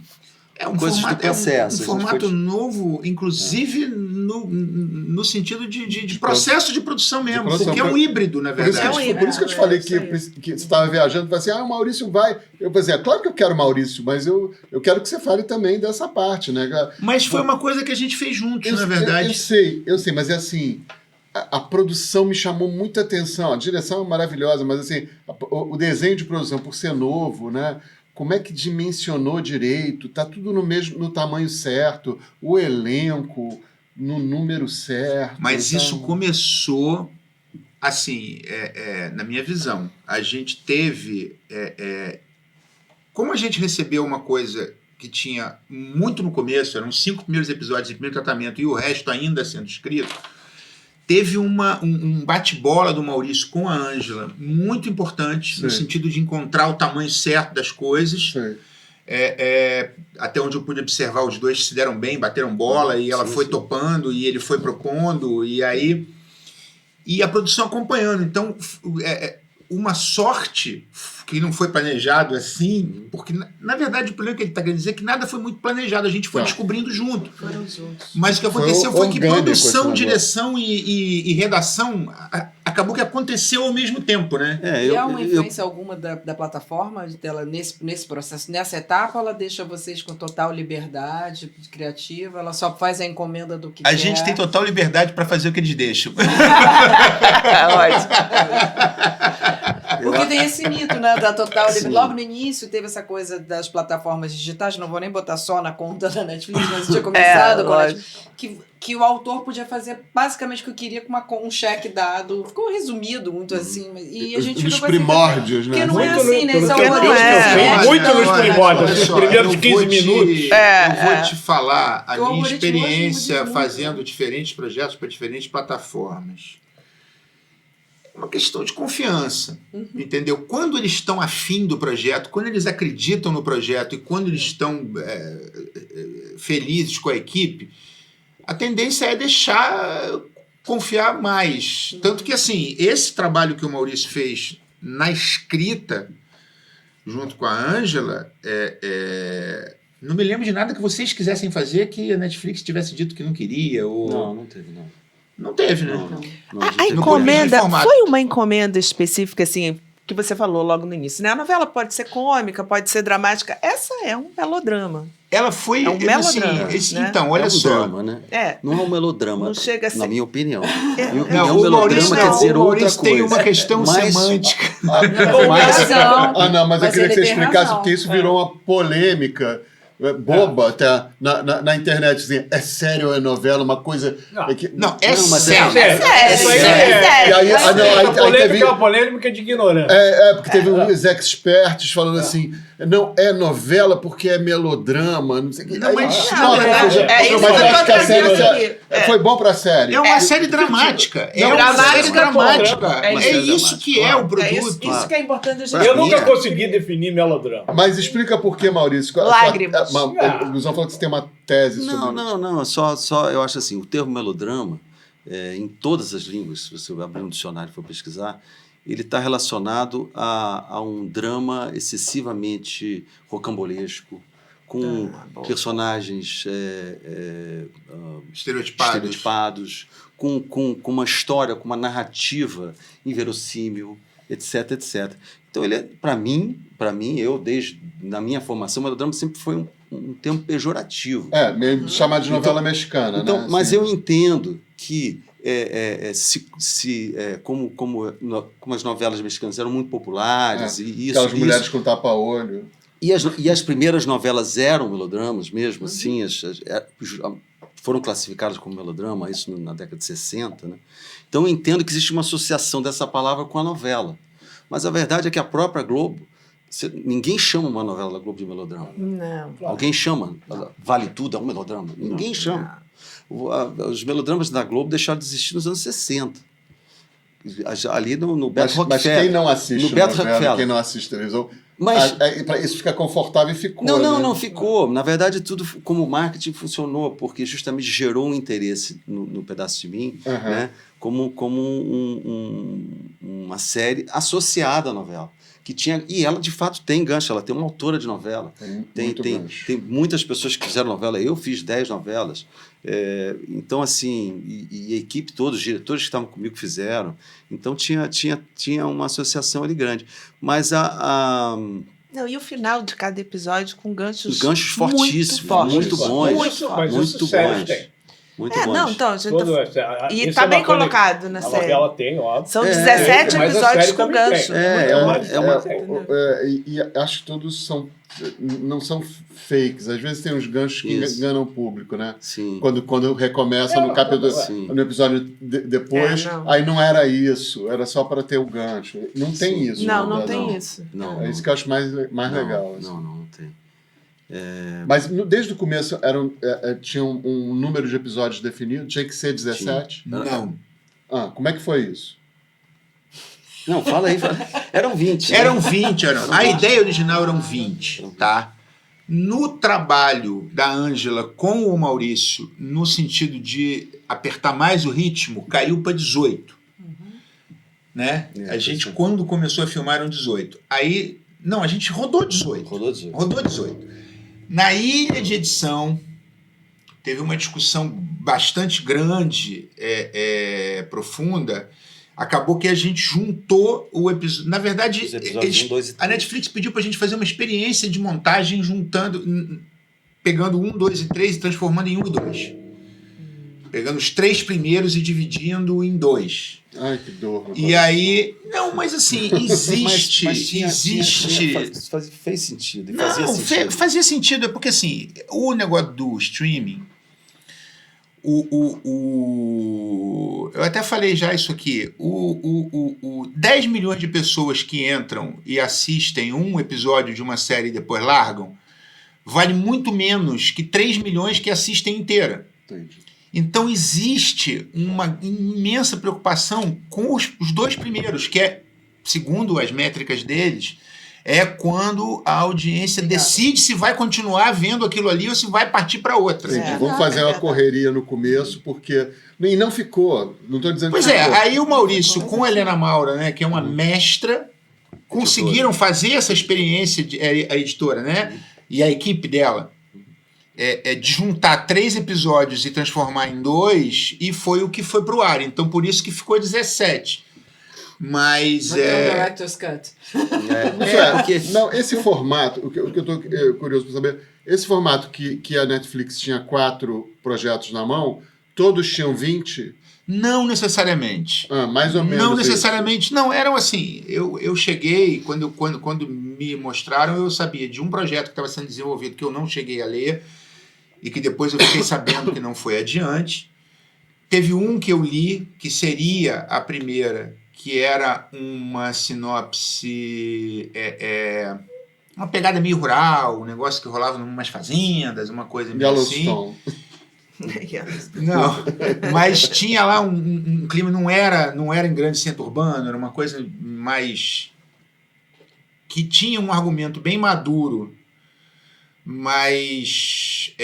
S5: É um
S6: coisas
S5: formato,
S6: do processo.
S5: um
S6: A gente
S5: formato
S6: foi-
S5: novo, inclusive no sentido de processo de produção mesmo,
S2: produção.
S5: porque é um híbrido, na
S2: Por isso,
S5: verdade.
S2: que, por isso que eu te falei
S1: isso
S2: que,
S1: aí.
S2: que você estava viajando e falou assim, o Maurício vai. Eu falei, claro que eu quero o Maurício, mas eu quero que você fale também dessa parte, né?
S5: Mas foi uma coisa que a gente fez juntos, na
S2: Eu
S5: verdade.
S2: sei, mas é assim, a produção me chamou muita atenção, a direção é maravilhosa, mas assim, o desenho de produção, por ser novo, né? Como é que dimensionou direito? Tá tudo no tamanho certo, o elenco no número certo.
S5: Mas
S2: então-
S5: isso começou, assim, na minha visão. A gente teve... como a gente recebeu uma coisa que tinha muito no começo, eram 5 primeiros episódios de primeiro tratamento e o resto ainda sendo escrito, teve um bate-bola do Maurício com a Ângela muito importante, no
S2: Sim.
S5: sentido de encontrar o tamanho certo das coisas.
S2: Sei.
S5: Até onde eu pude observar, os dois se deram bem, bateram bola, e ela
S6: Sim,
S5: foi
S6: sim.
S5: topando, e ele foi propondo, e aí... E a produção acompanhando. Então, uma sorte que não foi planejado assim, porque, na verdade, o problema que ele está querendo dizer é que nada foi muito planejado, a gente foi
S2: Tá.
S5: descobrindo junto.
S1: Foram juntos.
S5: Mas o que
S2: Foi
S5: aconteceu foi que
S2: orgânico esse
S5: produção,
S2: negócio.
S5: direção e redação acabou que aconteceu ao mesmo tempo, né?
S4: E há uma influência alguma da plataforma dela nesse processo, nessa etapa, ela deixa vocês com total liberdade criativa, ela só faz a encomenda do que
S5: A
S4: quer.
S5: gente tem total liberdade para fazer o que eles deixam.
S1: Ótimo.
S4: Porque tem esse mito, né, da total liberdade. Logo no início teve essa coisa das plataformas digitais, não vou nem botar só na conta da Netflix, mas tinha começado com a
S1: lógico.
S4: Netflix, que o autor podia fazer basicamente o que queria com um cheque dado. Ficou resumido muito assim, e a gente
S2: Os
S4: ficou assim,
S2: primórdios, né?
S4: porque não é
S3: Muito
S4: assim, né?
S3: pelo
S4: Esse
S3: que eu
S4: algoritmo
S1: não é.
S4: genético,
S3: Muito nos
S4: olha,
S3: primórdios,
S5: olha
S3: os
S5: só,
S3: primeiros
S5: eu
S3: 15
S5: vou te-
S3: minutos.
S5: Eu vou te falar a
S4: O
S5: minha
S4: algoritmo hoje
S5: experiência
S4: muda muito,
S5: fazendo
S4: né?
S5: diferentes projetos para diferentes plataformas. É uma questão de confiança, entendeu? Quando eles estão afim do projeto, quando eles acreditam no projeto e quando eles estão felizes com a equipe, a tendência é deixar confiar mais. Tanto que, assim, esse trabalho que o Maurício fez na escrita, junto com a Ângela, não me lembro de nada que vocês quisessem fazer que a Netflix tivesse dito que não queria. Ou...
S6: Não teve, não.
S5: Não teve, né?
S6: Não,
S1: A
S6: gente teve-
S5: No ponto de vista de
S1: encomenda,
S5: formato.
S1: foi uma encomenda específica, assim, que você falou logo no início, né? A novela pode ser cômica, pode ser dramática. Essa é um melodrama.
S5: Ela foi...
S1: É um melodrama, né?
S5: Então, olha
S6: é um
S5: só.
S6: drama, né?
S1: É.
S6: Não é um melodrama,
S1: Não chega a ser-
S6: na minha opinião.
S1: É.
S6: Minha opinião,
S5: Não, o Maurício,
S6: melodrama quer dizer
S5: o
S6: outra
S5: Maurício
S6: coisa.
S5: tem uma questão
S6: Mas-
S5: semântica.
S2: Não, mas eu
S4: Mas
S2: queria que
S4: ele
S2: você
S4: tem
S2: explicasse,
S4: razão.
S2: porque isso virou uma polêmica boba até na internet. Assim, é sério, é novela, uma coisa...
S3: Não.
S2: é que-
S5: Não, é
S6: Não, mas
S5: sério.
S3: Isso aí
S2: E aí,
S3: Essa
S2: aí
S3: polêmica
S2: teve...
S3: é uma polêmica de ignorância.
S2: Porque teve uns experts falando assim, não é novela porque é melodrama, não sei o que.
S5: Não, mas-
S2: Não,
S5: não,
S2: ou seja,
S1: é isso
S2: mas
S1: que eu
S2: eu
S1: tô
S2: acho que a série
S1: trazendo aqui.
S2: foi bom pra série.
S5: É uma série dramática. É uma
S1: dramática,
S5: série dramática.
S1: É
S5: É
S1: isso.
S5: isso que é o
S1: É isso,
S5: produto.
S1: isso que é importante a gente
S3: Eu
S6: Pra mim,
S3: nunca
S6: é.
S3: consegui definir melodrama.
S2: Mas explica por que, Maurício.
S1: Lágrimas.
S2: O Guzão falou que você tem uma tese sobre
S6: Não, só eu acho assim, o termo melodrama, em todas as línguas, se você abrir um dicionário e for pesquisar, ele está relacionado a um drama excessivamente rocambolesco, com personagens estereotipados, com uma história, com uma narrativa inverossímil, etc, etc. Então, ele para mim, eu, desde na minha formação, o melodrama sempre foi um termo pejorativo.
S2: Meio chamado de novela mexicana,
S6: então,
S2: né?
S6: Mas
S2: assim,
S6: eu entendo que, como as novelas mexicanas eram muito populares, e
S2: aquelas mulheres com tapa-olho.
S6: E as primeiras novelas eram melodramas mesmo, assim, foram classificadas como melodrama, isso na década de 60, né? Então eu entendo que existe uma associação dessa palavra com a novela. Mas a verdade é que a própria Globo, ninguém chama uma novela da Globo de melodrama.
S4: Não.
S6: Alguém chama? Vale Tudo é um melodrama? Ninguém chama. Os melodramas da Globo deixaram de existir nos anos 60. Ali no Beto Rockefeller.
S2: Mas quem não assiste
S6: no Beto
S2: novela,
S6: Rockefeller.
S2: quem não assiste televisão,
S6: Mas
S2: isso fica confortável e ficou.
S6: Não ficou. Na verdade, tudo como marketing funcionou, porque justamente gerou um interesse no Pedaço de Mim, né? Como uma série associada à novela. E ela, de fato, tem gancho. Ela tem uma autora de novela. Tem muitas pessoas que fizeram novela. Eu fiz 10 novelas. Então, assim, e a equipe toda, os diretores que estavam comigo fizeram. Então, tinha uma associação ali grande. Mas
S1: Não, e o final de cada episódio com ganchos
S6: fortíssimos, muito bons. Muito bons. Muito bons.
S1: Não, então, a gente e
S3: isso
S1: tá bem colocado na
S3: a
S1: série.
S3: novela tem, óbvio.
S1: São 17
S3: mas a
S1: episódios
S3: série
S1: com
S3: também
S1: gancho.
S2: E acho que todos não são fakes. Às vezes tem uns ganchos que enganam o público, né?
S6: Sim.
S2: Quando recomeça no episódio depois, aí não era isso, era só para ter o gancho. Não tem isso.
S1: Não tem isso.
S2: É isso que eu acho mais legal. Assim.
S6: Não tem.
S2: Mas desde o começo tinha um número de episódios definido? Tinha que ser 17?
S5: Não.
S2: Como é que foi isso?
S6: Não, fala aí. Eram 20.
S5: Eram 20. A ideia original eram 20, tá? No trabalho da Ângela com o Maurício, no sentido de apertar mais o ritmo, caiu para 18. Né? A gente, quando começou a filmar, eram 18. Aí, não, a gente rodou 18. Rodou 18. Na ilha de edição, teve uma discussão bastante grande, profunda. Acabou que a gente juntou o episódio. Na verdade, a Netflix pediu pra gente fazer uma experiência de montagem pegando 1, 2 e 3 e transformando em 1 e 2. Pegando os 3 primeiros e dividindo em 2.
S2: Ai, que dor.
S5: E aí... Não, mas assim, existe...
S6: Fez sentido.
S5: Fazia sentido. É porque assim, o negócio do streaming... Eu até falei já isso aqui. 10 milhões de pessoas que entram e assistem um episódio de uma série e depois largam, vale muito menos que 3 milhões que assistem inteira.
S2: Entendi.
S5: Então existe uma imensa preocupação com os 2 primeiros, que é, segundo as métricas deles, é quando a audiência decide se vai continuar vendo aquilo ali ou se vai partir para outra.
S2: Vamos fazer uma correria no começo, porque... E não ficou, não estou dizendo que ficou.
S5: Aí o Maurício com a Helena Maura, né, que é uma mestra, conseguiram fazer essa experiência, a editora, né, e a equipe dela, de juntar 3 episódios e transformar em 2, e foi o que foi para o ar. Então, por isso que ficou 17. Mas
S4: Director's Cut.
S2: Não, esse formato, o que eu estou curioso para saber, esse formato que a Netflix tinha 4 projetos na mão, todos tinham 20?
S5: Não necessariamente.
S2: Mais ou menos.
S5: Não necessariamente. Não, eram assim. Eu cheguei, quando me mostraram, eu sabia de um projeto que estava sendo desenvolvido que eu não cheguei a ler e que depois eu fiquei sabendo que não foi adiante. Teve um que eu li, que seria a primeira, que era uma sinopse, uma pegada meio rural, um negócio que rolava em umas fazendas, uma coisa meio assim. Não, mas tinha lá um clima, não era em grande centro urbano, era uma coisa mais... que tinha um argumento bem maduro mas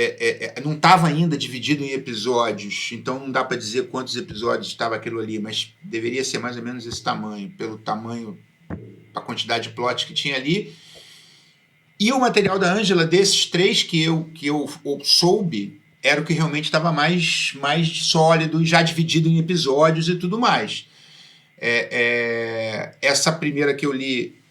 S5: não estava ainda dividido em episódios, então não dá para dizer quantos episódios estava aquilo ali, mas deveria ser mais ou menos esse tamanho, pelo tamanho, a quantidade de plot que tinha ali. E o material da Ângela, desses 3 que eu soube, era o que realmente estava mais sólido, já dividido em episódios e tudo mais. Essa primeira que eu li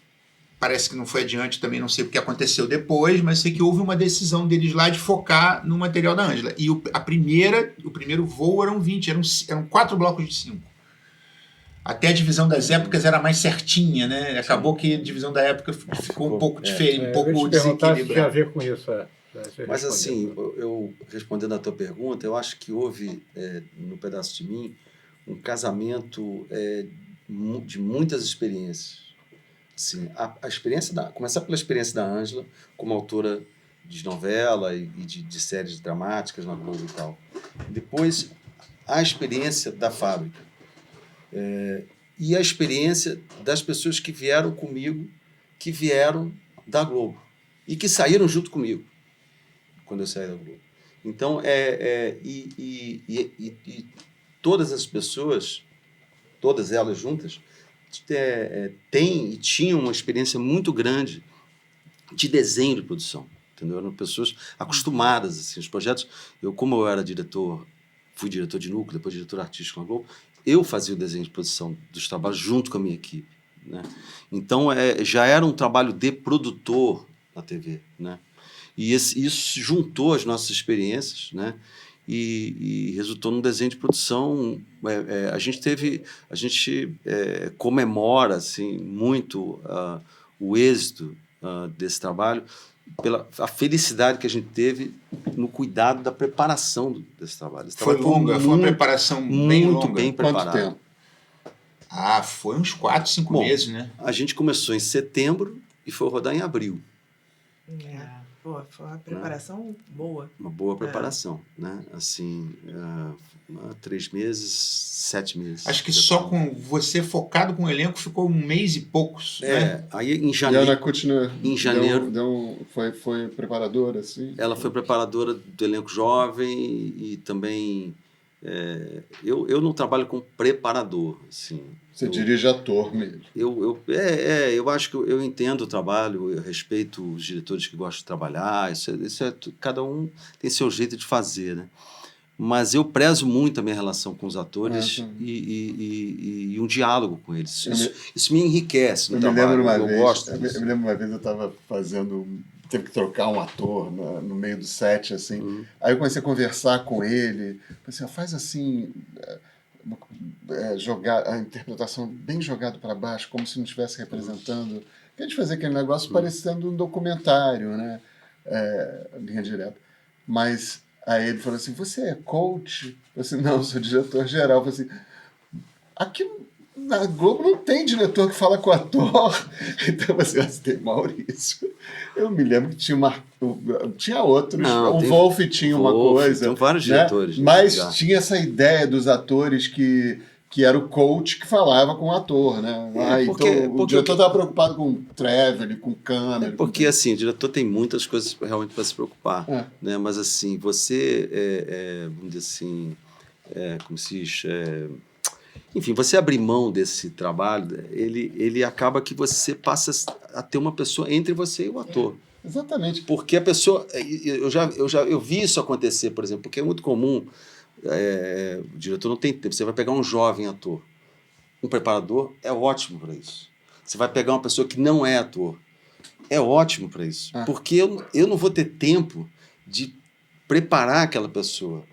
S5: parece que não foi adiante, também não sei o que aconteceu depois, mas sei que houve uma decisão deles lá de focar no material da Ângela. E o primeiro voo eram 20, eram 4 blocos de 5. Até a divisão das épocas era mais certinha, né? Acabou que a divisão da época ficou um pouco diferente, um pouco desequilibrada.
S3: Tinha a ver com isso,
S6: Mas assim, eu respondendo à tua pergunta, eu acho que houve, no Pedaço de Mim, um casamento de muitas experiências. Assim, a experiência começar pela experiência da Ângela, como autora de novela e de séries dramáticas na Globo e tal. Depois, a experiência da fábrica. E a experiência das pessoas que vieram comigo, que vieram da Globo e que saíram junto comigo quando eu saí da Globo. Então, todas as pessoas, todas elas juntas, têm e tinham uma experiência muito grande de desenho de produção, entendeu? Eram pessoas acostumadas, assim, os projetos. Como eu era diretor, fui diretor de núcleo, depois diretor artístico na Globo, eu fazia o desenho de produção dos trabalhos junto com a minha equipe, né? Então, já era um trabalho de produtor na TV, né? E isso juntou as nossas experiências, né? E resultou num desenho de produção. A gente comemora assim, muito o êxito desse trabalho, pela a felicidade que a gente teve no cuidado da preparação desse trabalho.
S5: Foi longa, foi uma preparação bem longa.
S6: Muito bem preparada.
S2: Quanto tempo?
S5: Foi uns 4, 5 meses, né?
S6: A gente começou em setembro e foi rodar em abril.
S1: Pô, foi uma preparação boa.
S6: Uma boa preparação, né? Assim, 3 meses, 7 meses.
S5: Acho que só com você focado com o elenco ficou 1 mês e poucos, né?
S6: Aí em janeiro...
S2: E a Ana Kutner
S6: em janeiro...
S2: foi preparadora, assim?
S6: Ela foi preparadora do elenco jovem e também... eu não trabalho com preparador, assim.
S2: Você dirige ator mesmo.
S6: Eu acho que eu entendo o trabalho, eu respeito os diretores que gostam de trabalhar, cada um tem seu jeito de fazer, né? Mas eu prezo muito a minha relação com os atores e um diálogo com eles. Isso me enriquece no trabalho, eu gosto disso.
S2: Eu me lembro uma vez eu estava teve que trocar um ator no meio do set, assim. Aí eu comecei a conversar com ele, pensei, faz assim... jogar a interpretação bem jogado para baixo, como se não estivesse representando. A gente fazia aquele negócio parecendo um documentário, né? Linha direta. Mas aí ele falou assim: você é coach? Eu falei assim: não, eu sou diretor-geral. Eu falei assim: aqui na Globo não tem diretor que fala com o ator. Então você tem Maurício. Eu me lembro que tinha outros.
S6: Não,
S2: o Wolf tinha uma coisa.
S6: Tem vários diretores.
S2: Né? Mas tinha essa ideia dos atores que era o coach que falava com o ator, né? Então o diretor estava preocupado com travel, com câmera.
S6: Porque assim, o diretor tem muitas coisas realmente para se preocupar. Né? Mas assim, você, vamos dizer assim, como se diz... enfim, você abrir mão desse trabalho, ele acaba que você passa a ter uma pessoa entre você e o ator.
S2: Exatamente.
S6: Porque a pessoa... Eu vi isso acontecer, por exemplo, porque é muito comum, o diretor não tem tempo, você vai pegar um jovem ator. Um preparador é ótimo para isso. Você vai pegar uma pessoa que não é ator. É ótimo para isso. Porque eu não vou ter tempo de preparar aquela pessoa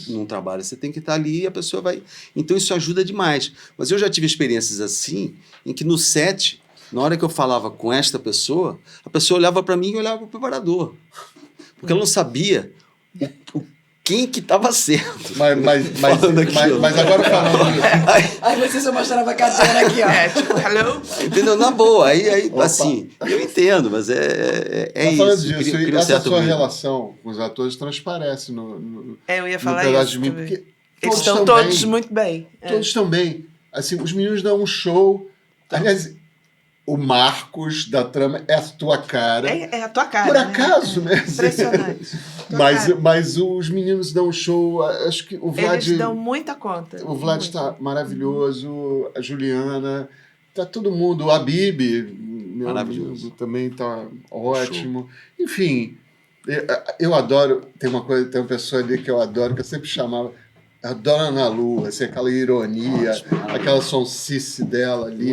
S6: num trabalho. Você tem que estar ali e a pessoa vai... Então isso ajuda demais. Mas eu já tive experiências assim, em que no set, na hora que eu falava com esta pessoa, a pessoa olhava para mim e olhava para o preparador. Porque ela não sabia quem que estava certo.
S2: Mas agora falando...
S4: Aí você só mostrava a cadeira aqui, ó.
S1: Tipo, hello?
S6: Entendeu? Na boa. Aí assim, eu entendo, mas é isso.
S2: Falando disso, essa sua relação com os atores transparece
S1: eu ia falar
S2: Pedaço
S1: isso
S2: de Mim,
S1: também.
S2: porque
S1: Eles estão todos muito bem.
S2: Todos estão bem. Assim, os meninos dão um show. Aliás, o Marcos da trama é a tua cara.
S1: É a tua cara.
S2: Por acaso, né?
S1: Impressionante. Tua cara.
S2: Mas os meninos dão um show. Acho que o Vlad.
S1: Eles dão muita conta.
S2: O Vlad está maravilhoso, a Juliana, tá todo mundo. O Habib, meu amigo, também tá ótimo. Show. Enfim, eu adoro. Tem uma pessoa ali que eu adoro, que eu sempre chamava. Adoro a Ana Lu, assim, aquela ironia, aquela sonsice dela ali,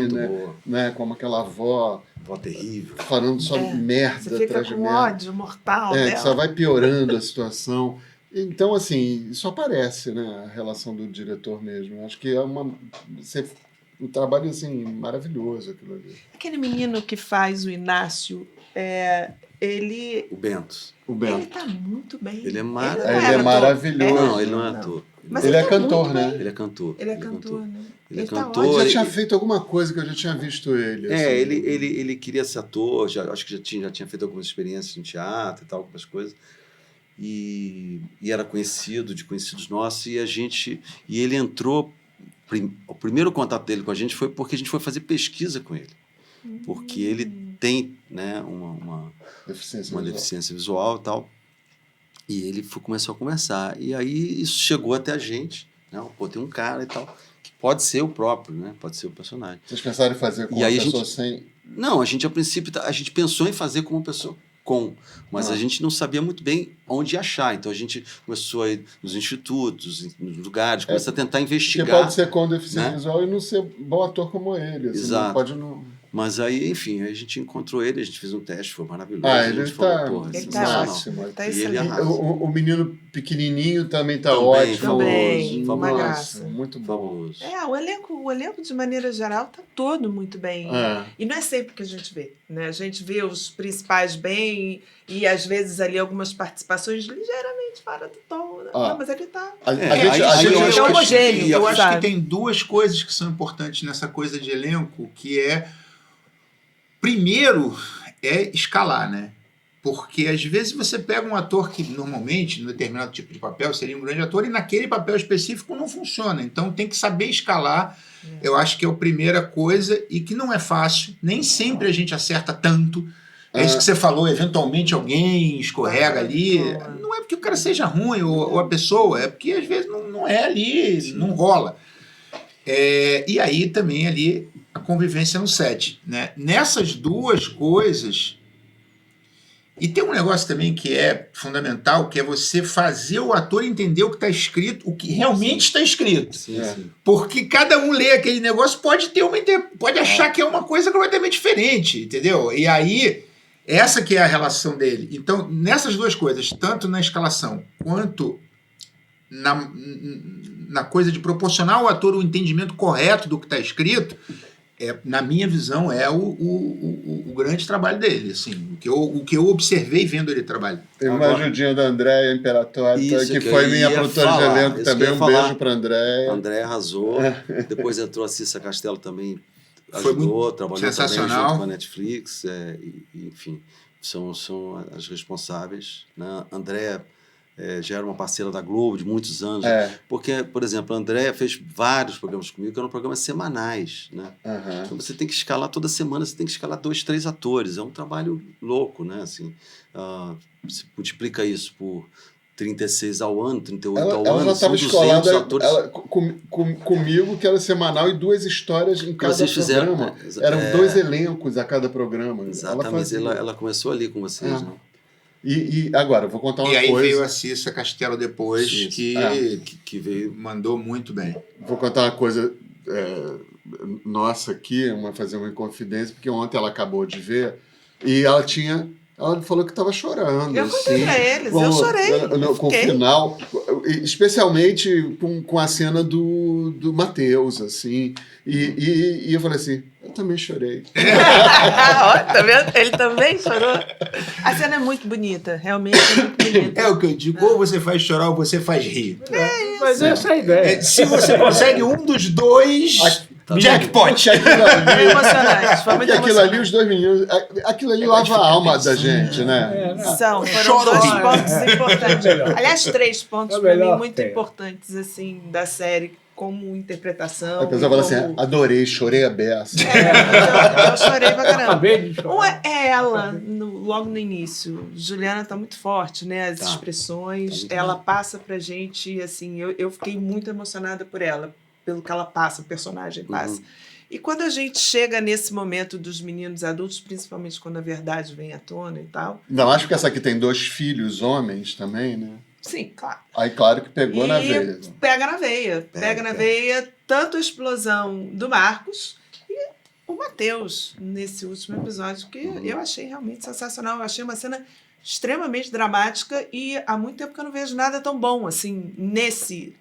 S2: né? Como aquela avó
S6: terrível.
S2: Falando só merda.
S1: Você fica com ódio mortal dela.
S2: Que só vai piorando a situação. Então, assim, isso aparece, né? A relação do diretor mesmo. Acho que é um trabalho, assim, maravilhoso aquilo ali.
S1: Aquele menino que faz o Inácio, ele...
S6: O Bento.
S1: Ele tá muito bem.
S6: Ele é
S2: maravilhoso.
S6: Não, ele não é ator.
S2: Mas ele é cantor, né?
S6: Ele é cantor.
S1: Ele é cantor, né?
S6: Ele é
S1: cantor.
S6: cantor.
S2: Ele já tinha feito alguma coisa que eu já tinha visto ele. Assim.
S6: Ele queria ser ator, acho que já tinha feito algumas experiências no teatro e tal, algumas coisas. E era conhecido, de conhecidos nossos, e ele entrou. O primeiro contato dele com a gente foi porque a gente foi fazer pesquisa com ele. Porque ele tem, né, uma deficiência visual e tal. E ele começou a conversar. E aí isso chegou até a gente. Né? Pô, tem um cara e tal, que pode ser o próprio, né? Pode ser o personagem.
S2: Vocês pensaram em fazer com uma pessoa sem...
S6: Não, a gente, a princípio, a gente pensou em fazer com uma pessoa mas a gente não sabia muito bem onde achar. Então a gente começou a ir nos institutos, nos lugares, começou a tentar investigar.
S2: Porque pode ser com deficiência visual e não ser bom ator como ele. Assim,
S6: exato.
S2: Não pode não...
S6: Mas aí, enfim, a gente encontrou ele, a gente fez um teste, foi maravilhoso.
S2: Ele está máximo.
S1: Tá
S6: excelente.
S2: O menino pequenininho também está ótimo.
S1: Também,
S2: uma
S1: graça.
S2: Muito bom.
S1: O elenco, de maneira geral, está todo muito bem. E não é sempre que a gente vê. Né? A gente vê os principais bem e, às vezes, ali algumas participações ligeiramente fora do tom. Né? Não, mas ele está...
S5: É homogêneo. Eu acho que tem duas coisas que são importantes nessa coisa de elenco, que é... Primeiro é escalar, né? Porque às vezes você pega um ator que normalmente, em determinado tipo de papel, seria um grande ator, e naquele papel específico não funciona. Então tem que saber escalar. Eu acho que é a primeira coisa, e que não é fácil. Nem sempre a gente acerta tanto. É isso que você falou, eventualmente alguém escorrega ali. Não é porque o cara seja ruim ou a pessoa, é porque às vezes não é ali, não rola. E aí também ali a convivência no set, né? Nessas duas coisas, e tem um negócio também que é fundamental, que é você fazer o ator entender o que está escrito, o que realmente está escrito.
S6: Sim.
S5: Porque cada um lê aquele negócio, pode achar que é uma coisa completamente diferente, entendeu? E aí, essa que é a relação dele. Então, nessas duas coisas, tanto na escalação quanto na coisa de proporcionar ao ator o entendimento correto do que está escrito, na minha visão, é o grande trabalho dele. Assim, o que eu observei vendo ele trabalhar.
S2: Teve uma ajudinha da Andréia Imperatória, que foi minha produtora de elenco também. Um beijo para a Andréia.
S6: A Andréia arrasou. Depois entrou a Cissa Castelo também,
S5: ajudou,
S6: trabalhou também junto com a Netflix. Enfim, são as responsáveis. Né? A Andréia já era uma parceira da Globo de muitos anos. Porque, por exemplo, a Andréia fez vários programas comigo, que eram programas semanais. Né? Então você tem que escalar toda semana, você tem que escalar 2, 3 atores. É um trabalho louco, né? Assim, você multiplica isso por 36 ao ano, 38 ao ano.
S2: Ela já estava escolada comigo, que era semanal, e 2 histórias em cada programa. Eram 2 elencos a cada programa.
S6: Exatamente, ela começou ali com vocês, né?
S2: E agora, eu vou contar uma coisa...
S5: E aí veio a Cissa Castelo depois, que veio, mandou muito bem.
S2: Vou contar uma coisa nossa aqui, fazer uma confidência, porque ontem ela acabou de ver, e ela falou que estava chorando.
S1: Eu contei pra eles, eu chorei.
S2: Com o final, especialmente com a cena do Matheus, assim. E eu falei assim, eu também chorei.
S1: Tá vendo? Ele também chorou. A cena é muito bonita, realmente é muito bonita.
S5: É o que eu digo, ou você faz chorar ou você faz rir.
S3: Mas essa é a ideia.
S5: Se você consegue um dos dois... Jackpot!
S1: Foi emocionante, foi muito
S2: aquilo ali, os 2 meninos, aquilo ali lava a alma da gente, né?
S1: Foram 2 pontos importantes. Aliás, 3 pontos para mim muito importantes, assim, da série. como interpretação.
S2: A pessoa fala
S1: como...
S2: assim, adorei, chorei a beça.
S1: Eu chorei pra caramba.
S3: Acabei de chorar.
S1: É ela, logo no início. Juliana tá muito forte, né? As
S6: Tá.
S1: expressões.
S6: Tá muito
S1: Ela
S6: bem.
S1: passa pra gente, assim, eu fiquei muito emocionada por ela, pelo que ela passa, o personagem passa. E quando a gente chega nesse momento dos meninos adultos, principalmente quando a verdade vem à tona e tal.
S2: Não, acho que essa aqui tem 2 filhos homens também, né?
S1: Sim, claro.
S2: Aí, claro que pegou na
S1: E
S2: veia.
S1: Pega na veia. Pega na veia tanto a explosão do Marcos e o Matheus nesse último episódio, que eu achei realmente sensacional. Eu achei uma cena extremamente dramática e há muito tempo que eu não vejo nada tão bom assim nesse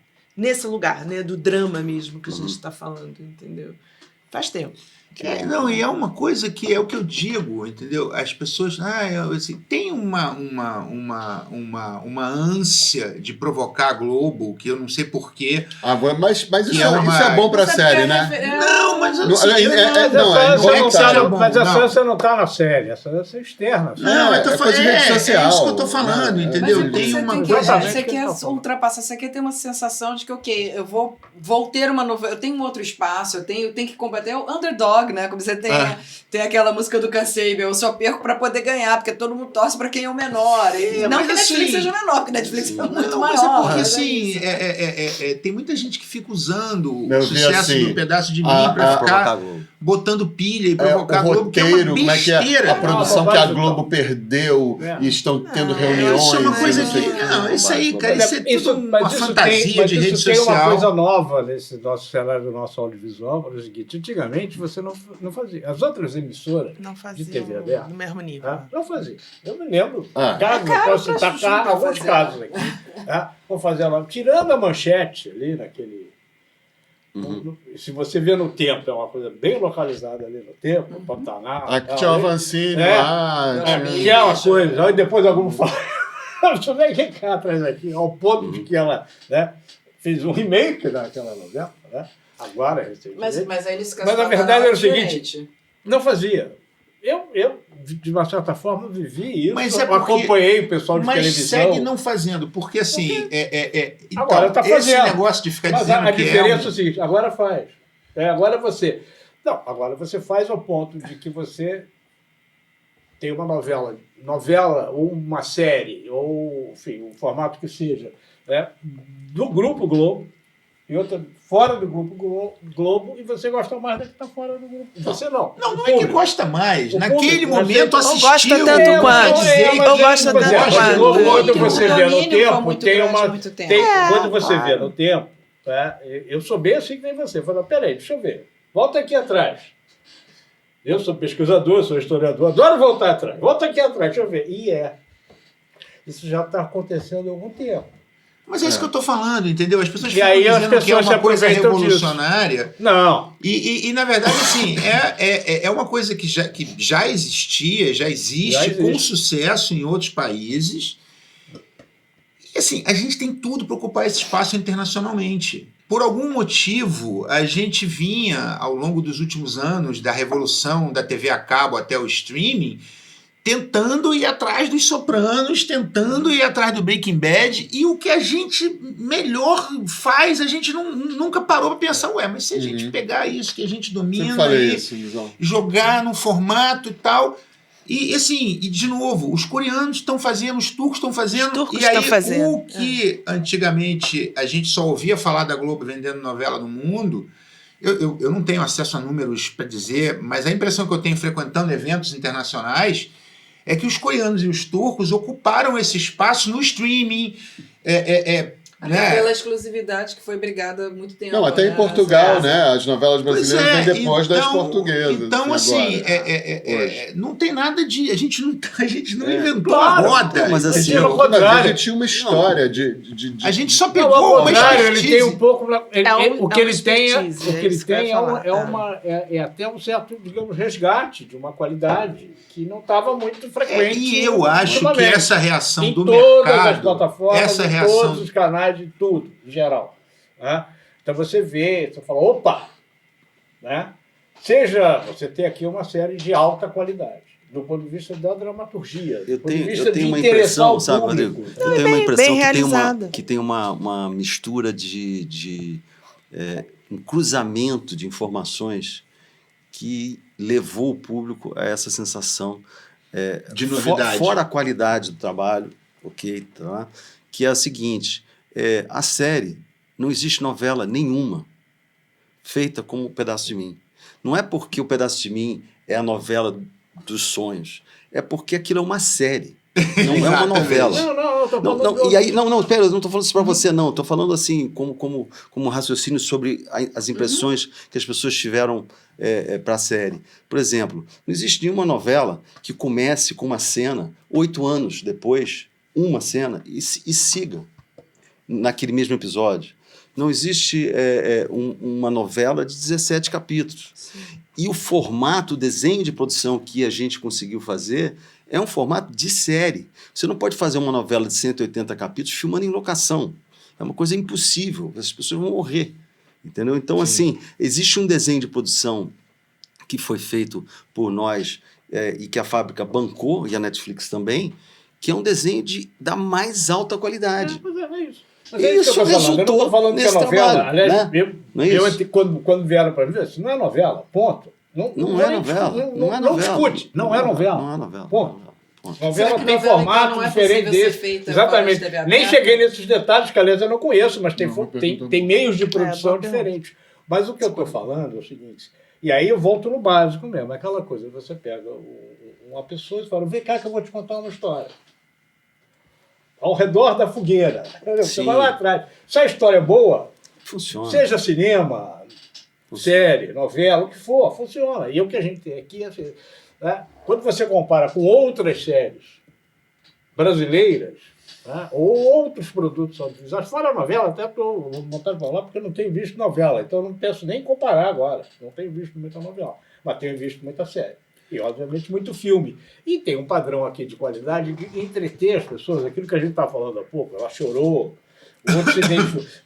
S1: lugar, né? Do drama mesmo que a gente está falando, entendeu? Faz tempo.
S5: Não, e é uma coisa que é o que eu digo, entendeu? As pessoas assim, tem uma ânsia de provocar a Globo, que eu não sei porquê.
S2: Mas isso
S5: é uma-
S2: isso é bom pra
S4: Você
S2: série,
S4: quer
S2: né?
S5: Não, mas
S2: Não,
S5: assim, eu não-
S3: Mas a
S5: Não.
S3: Sansa não está na série, a Sansa é externa.
S5: Não, eu tô
S2: é coisa de
S5: falando,
S2: rede social.
S5: é isso que eu tô falando,
S2: Né?
S5: entendeu?
S2: Mas
S5: Tem
S4: você
S5: uma
S4: tem
S5: coisa.
S3: Exatamente.
S4: você quer
S3: que eu tô falando.
S4: ultrapassar, você quer ter uma sensação de que, ok, eu vou ter uma novela, eu tenho um outro espaço, eu tenho que combater o underdog, né? Como você tem aquela música do Kassab, eu só perco pra poder ganhar, porque todo mundo torce pra quem é o menor. E não
S5: mas
S4: que a Netflix
S5: assim-
S4: seja menor, porque a Netflix é muito
S5: Não,
S4: maior.
S5: mas é porque
S4: mas
S5: assim,
S4: isso.
S5: tem muita gente que fica usando
S2: Eu
S5: o
S2: vi
S5: sucesso
S2: assim,
S5: do pedaço de mim
S2: a-
S5: pra
S2: a-
S6: Provocar a
S5: ficar
S6: Globo.
S5: botando pilha e
S2: É,
S5: provocar a
S2: o
S5: Globo, que é uma
S2: roteiro, como é que é
S5: besteira.
S2: a produção que a
S3: bobagem,
S2: Globo
S3: então.
S2: perdeu
S3: É.
S2: e estão tendo
S1: Não,
S2: reuniões.
S5: Isso é uma
S2: e
S5: coisa
S2: não sei
S5: que.
S2: o quê.
S5: Não, isso aí, cara,
S3: Mas
S5: isso é tudo uma
S3: mas isso
S5: fantasia
S3: mas
S5: de
S3: isso
S5: rede
S3: tem uma
S5: social.
S3: coisa nova nesse nosso cenário do nosso audiovisual, é o seguinte, antigamente você não fazia. As outras emissoras
S1: Não fazia
S3: TV aberta.
S1: no mesmo nível.
S3: tá? Não fazia. Eu me lembro.
S2: Ah.
S3: Casos,
S4: É caro
S3: eu posso
S4: pra
S3: citar
S4: chuchu pra
S3: alguns
S4: fazer.
S3: casos aqui. Tá? Vou fazer lá. Tirando a manchete ali naquele. Se você vê no tempo, é uma coisa bem localizada ali no tempo, no Pantanal.
S2: Aqui
S3: tal,
S2: tinha o
S3: né?
S2: Avancini
S3: É.
S2: lá.
S3: Que é uma coisa. Aí depois algum fala. Deixa eu ver quem que atrás aqui. Ao ponto de que ela, né, fez um remake daquela novela, né? Agora, recentemente.
S4: Mas aí nesse caso.
S3: Mas, na
S4: não,
S3: verdade,
S4: não,
S3: era o
S4: diferente.
S3: seguinte. Não fazia. Eu, de uma certa forma, vivi isso.
S5: Mas é
S3: eu
S5: porque-
S3: acompanhei o pessoal de
S5: Mas
S3: televisão.
S5: segue não fazendo, porque assim. Então,
S3: Agora tá
S5: esse
S3: fazendo.
S5: negócio de ficar
S3: Mas
S5: dizendo
S3: a
S5: que
S3: diferença é o seguinte, agora faz. Agora você... Não, agora você faz ao ponto de que você tem uma novela ou uma série, ou, enfim, o formato que seja, né, do Grupo Globo, e outra fora do Grupo Globo, e você gosta mais da que está fora do Grupo. Você não.
S5: Não,
S3: O
S5: não é que
S3: público.
S5: gosta mais.
S3: O
S5: Naquele
S3: público,
S5: momento
S3: mas
S1: não
S5: assistiu.
S1: gosta tanto
S5: não
S1: quanto.
S5: quer dizer
S1: Eu
S5: que
S1: gosto tanto
S5: gosta
S1: quanto.
S5: de
S3: Globo, quando
S4: Tem um
S3: você vê no
S4: domínio por
S3: tempo,
S4: muito
S3: tem
S4: grande,
S3: uma...
S4: muito tempo.
S3: Tem,
S1: É,
S3: quando você
S1: claro.
S3: vê no tempo, né, eu sou bem assim que nem você. Eu falo, peraí, deixa eu ver. Volta aqui atrás. Eu sou pesquisador, sou historiador, adoro voltar atrás. Volta aqui atrás, deixa eu ver. Isso já está acontecendo há algum tempo.
S5: Mas é isso que eu tô falando, entendeu? As pessoas
S3: E
S5: ficam
S3: aí as
S5: dizendo que é
S3: pessoas se
S5: uma coisa
S3: aproveitam disso.
S5: revolucionária.
S3: Não.
S5: E na verdade, assim, é uma coisa que já existia, já existe com sucesso em outros países. E assim, a gente tem tudo para ocupar esse espaço internacionalmente. Por algum motivo, a gente vinha, ao longo dos últimos anos, da revolução da TV a cabo até o streaming, tentando ir atrás dos Sopranos, tentando ir atrás do Breaking Bad, e o que a gente melhor faz, a gente nunca parou para pensar, mas se a gente pegar isso que a gente
S2: Sempre
S5: domina
S2: falei
S5: e
S2: isso, Luizão.
S5: jogar num formato e tal... E assim, e de novo, os coreanos estão fazendo, os turcos estão fazendo,
S1: Os turcos
S5: e aí
S1: estão fazendo,
S5: o que antigamente a gente só ouvia falar da Globo vendendo novela no mundo, eu não tenho acesso a números para dizer, mas a impressão que eu tenho frequentando eventos internacionais é que os coreanos e os turcos ocuparam esse espaço no streaming,
S4: Até
S5: né?
S4: pela exclusividade que foi brigada há muito tempo.
S2: Não, até
S4: né?
S2: em Portugal,
S4: Essa-
S2: né? As novelas brasileiras
S5: Pois
S2: vêm depois das portuguesas.
S5: Então, assim,
S2: agora, hoje.
S5: não tem nada de. A gente não inventou
S3: Claro.
S5: a roda.
S6: Mas assim,
S5: entendeu?
S3: Pelo contrário.
S2: Ele tinha uma história
S5: A gente só
S3: Não,
S5: pegou
S3: ao
S5: uma
S3: contrário, ele tem um
S5: expertise.
S3: pouco. O que
S1: uma
S3: ele tem,
S1: expertise,
S3: o que ele
S1: isso que eu
S3: tem
S1: ia falar,
S3: é até um certo, digamos, resgate de uma qualidade que não estava muito frequente.
S5: E eu acho que
S3: ultimamente.
S5: essa reação
S3: em
S5: do
S3: todas as
S5: mercado,
S3: plataformas,
S5: essa
S3: em
S5: reação,
S3: todos os canais, de tudo, em geral. Né? Então você vê, você fala, opa! Né? Você tem aqui uma série de alta qualidade, do ponto de vista da dramaturgia,
S6: Eu
S3: do ponto de
S6: tenho,
S3: vista
S6: eu tenho
S3: de
S6: uma
S3: interessar
S6: impressão,
S3: o
S6: sabe,
S3: público.
S6: Rodrigo? Eu tenho uma impressão
S1: bem
S6: que
S1: realizada.
S6: tem uma mistura de um cruzamento de informações que levou o público a essa sensação
S5: de novidade.
S6: Fora a qualidade do trabalho, ok, tá? Que é a seguinte, a série, não existe novela nenhuma feita como Um Pedaço de Mim. Não é porque O Pedaço de Mim é a novela dos sonhos, é porque aquilo é uma série, não é uma novela. Pera, eu não estou falando isso para você, não. Estou falando assim, como raciocínio sobre as impressões que as pessoas tiveram para a série. Por exemplo, não existe nenhuma novela que comece com uma cena, 8 anos depois, uma cena, e siga naquele mesmo episódio. Não existe uma novela de 17 capítulos. Sim. E o formato, o desenho de produção que a gente conseguiu fazer é um formato de série. Você não pode fazer uma novela de 180 capítulos filmando em locação. É uma coisa impossível. As pessoas vão morrer. Entendeu? Então, assim, existe um desenho de produção que foi feito por nós e que a fábrica bancou, e a Netflix também, que é um desenho da mais alta qualidade.
S3: É isso. Mas isso resultou nesse trabalho. Aliás, né? Quando vieram para mim, isso não é novela, ponto. Não é novela. Não discute. Não é novela.
S6: Não é novela.
S3: Ponto. Novela tem formato diferente desse. Exatamente. Nem cheguei nesses detalhes, que aliás eu não conheço, mas tem meios de produção diferentes. Mas o que eu estou falando é o seguinte, e aí eu volto no básico mesmo, é aquela coisa, você pega uma pessoa e fala, vem cá que eu vou te contar uma história. Ao redor da fogueira. Você vai lá atrás. Se a história é boa,
S6: funciona.
S3: Seja cinema, série, novela, o que for, funciona. E o que a gente tem aqui é assim, né? Quando você compara com outras séries brasileiras, né? Ou outros produtos audiovisuais, fora a novela, até estou vontade de falar porque eu não tenho visto novela, então eu não penso nem em comparar agora. Não tenho visto muita novela, mas tenho visto muita série. E, obviamente, muito filme. E tem um padrão aqui de qualidade de entreter as pessoas. Aquilo que a gente estava falando há pouco, ela chorou, o outro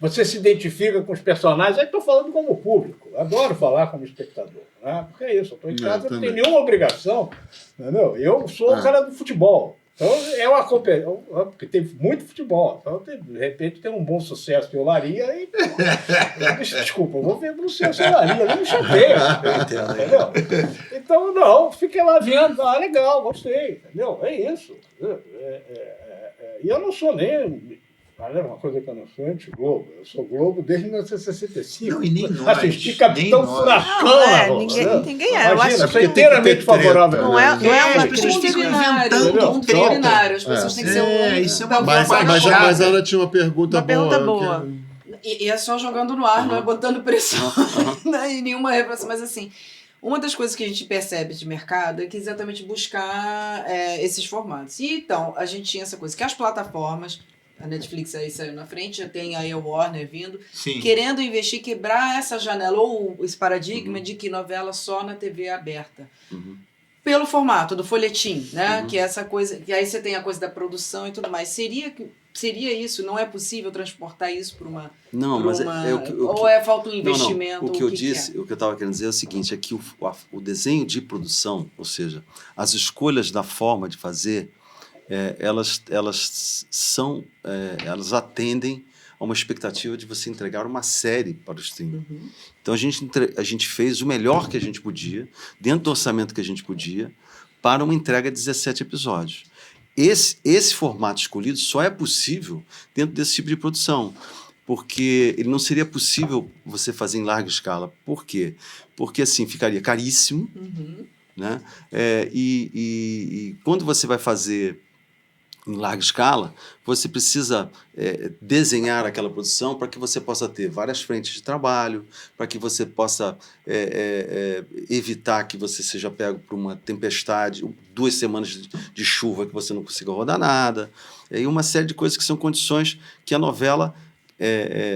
S3: você se identifica com os personagens. Aí estou falando como público. Adoro falar como espectador. Né? Porque é isso, eu estou em casa, não tenho nenhuma obrigação. Entendeu? Eu sou o cara do futebol. Então, é uma competição, porque tem muito futebol. Então, de repente, tem um bom sucesso de Olaria e... Desculpa, eu vou ver o sucesso de Olaria, não me chateia. Entendeu? Então, não, fiquei lá vendo. Ah, legal, gostei. Entendeu? É isso. E eu não sou nem... Uma coisa que eu não sou anti-Globo. Eu sou Globo desde 1965.
S5: Não, e nem nós.
S3: Assisti Capitão Furacão.
S1: Ninguém é.
S3: Imagina, eu sou inteiramente favorável.
S1: Não é uma
S5: as pessoas ficam inventando
S4: um tribunário. As pessoas têm que ser
S5: isso é uma
S2: mas ela tinha uma pergunta boa.
S4: E é só jogando no ar, não é botando pressão em nenhuma repressão. Mas assim, uma das coisas que a gente percebe de mercado é que exatamente buscar esses formatos. E então, a gente tinha essa coisa, que as plataformas... A Netflix aí saiu na frente, já tem aí a Warner vindo, querendo investir, quebrar essa janela, ou esse paradigma de que novela só na TV aberta. Pelo formato do folhetim, né? Que é essa coisa, que aí você tem a coisa da produção e tudo mais. Seria isso? Não é possível transportar isso para uma...
S6: Não, mas
S4: ou falta um investimento?
S6: Não. O que eu disse, o que eu estava querendo dizer é o seguinte, é que o desenho de produção, ou seja, as escolhas da forma de fazer, elas atendem a uma expectativa de você entregar uma série para o streaming. Então a gente fez o melhor que a gente podia, dentro do orçamento que a gente podia, para uma entrega de 17 episódios. Esse formato escolhido só é possível dentro desse tipo de produção, porque ele não seria possível você fazer em larga escala. Por quê? Porque assim ficaria caríssimo, né? E quando você vai fazer em larga escala, você precisa desenhar aquela produção para que você possa ter várias frentes de trabalho, para que você possa evitar que você seja pego por uma tempestade, 2 semanas de chuva que você não consiga rodar nada, e uma série de coisas que são condições que a novela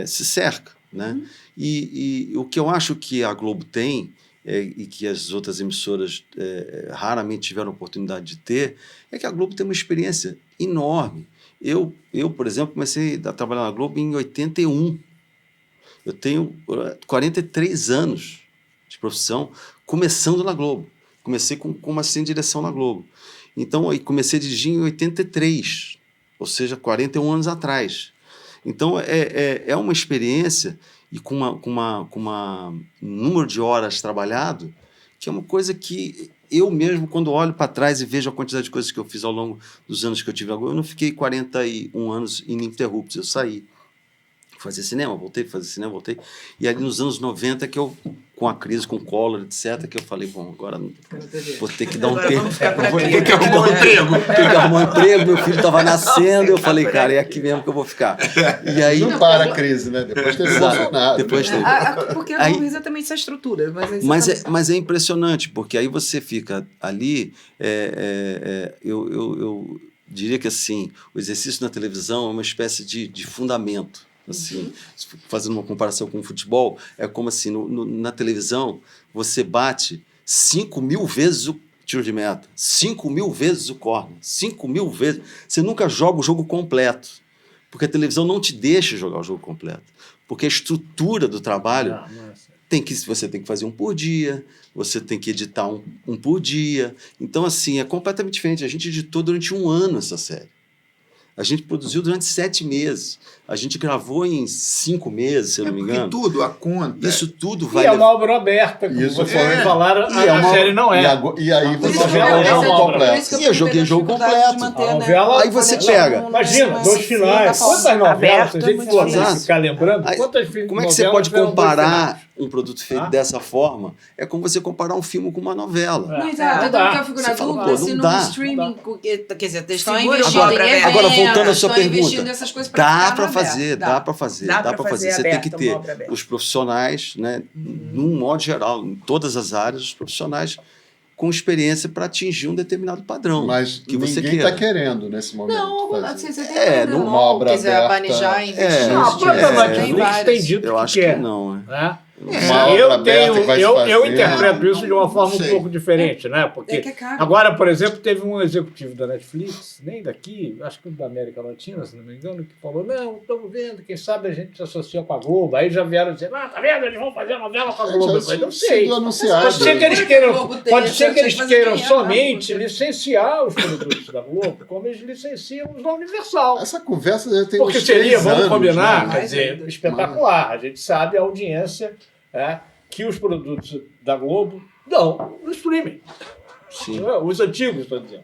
S6: se cerca. Né? E o que eu acho que a Globo tem, e que as outras emissoras raramente tiveram oportunidade de ter, é que a Globo tem uma experiência enorme. Eu, por exemplo, comecei a trabalhar na Globo em 81. Eu tenho 43 anos de profissão começando na Globo. Comecei como assistente de direção na Globo. Então, comecei a dirigir em 83, ou seja, 41 anos atrás. Então, é uma experiência e com um número de horas trabalhado, que é uma coisa que eu mesmo, quando olho para trás e vejo a quantidade de coisas que eu fiz ao longo dos anos que eu tive na Globo, eu não fiquei 41 anos ininterruptos, eu saí. Fazer cinema, voltei. E ali nos anos 90 que eu, com a crise, com o Collor, etc., que eu falei, bom, agora vou ter que dar um tempo.
S5: Vou ter que arrumar um emprego.
S6: Tem que arrumar um emprego, meu filho estava nascendo, eu falei, cara, é aqui mesmo que eu vou ficar. E aí...
S2: Não para a crise, né? Depois teve Bolsonaro.
S6: Depois teve.
S4: Porque
S6: Aí,
S4: não é exatamente essa estrutura.
S6: Mas é impressionante, porque aí você fica ali, eu diria que assim, o exercício na televisão é uma espécie de fundamento. Assim, fazendo uma comparação com o futebol, é como assim, na televisão, você bate 5.000 vezes o tiro de meta, 5.000 vezes o corner, 5.000 vezes. Você nunca joga o jogo completo, porque a televisão não te deixa jogar o jogo completo, porque a estrutura do trabalho você tem que fazer um por dia, você tem que editar um por dia. Então, assim, é completamente diferente. A gente editou durante 1 ano essa série. A gente produziu durante 7 meses. A gente gravou em 5 meses, se eu não me engano.
S5: Tudo, a conta.
S6: Isso tudo vai...
S3: E é uma obra aberta, como vocês falaram, a série não é.
S2: E aí você
S3: novela é uma obra aberta.
S6: E eu joguei jogo completo.
S3: A novela,
S6: aí você pega...
S3: Imagina, 2 finais. Quantas novelas, se a gente for ficar lembrando, quantas
S6: como é que você pode comparar um produto feito dessa forma? É como você comparar um filme com uma novela.
S4: Não, exato. Então eu fico na dúvida se no streaming... Quer dizer, eles estão investindo em eventos,
S6: agora, voltando à sua
S4: estão
S6: pergunta,
S4: investindo nessas coisas para
S6: dá para fazer. Você tem que ter os profissionais, né, num modo geral, em todas as áreas, os profissionais com experiência para atingir um determinado padrão.
S2: Mas
S6: que você
S2: ninguém está querendo nesse momento.
S4: Não,
S2: fazer.
S4: assim, você tem
S2: uma obra
S4: quiser
S2: aberta.
S4: planejar, investir.
S3: Não, a própria Netflix tem dito
S6: eu
S3: que
S6: acho
S3: quer.
S6: que não, né?
S3: Eu interpreto isso de uma forma um pouco diferente, né? Porque agora, por exemplo, teve um executivo da Netflix, nem daqui, acho que da América Latina, se não me engano, que falou, não, estamos vendo, quem sabe a gente se associa com a Globo. Aí já vieram dizer, tá vendo, eles vão fazer a novela com a Globo. Eu falei, não sei. Pode ser que eles queiram somente licenciar os produtos da Globo, como eles licenciam os da Universal.
S2: Essa conversa já tem
S3: porque
S2: uns
S3: seria,
S2: 3
S3: vamos
S2: anos,
S3: combinar,
S2: né?
S3: quer dizer, espetacular. A gente sabe a audiência que os produtos da Globo dão no streaming.
S6: Sim.
S3: Os antigos, estou dizendo.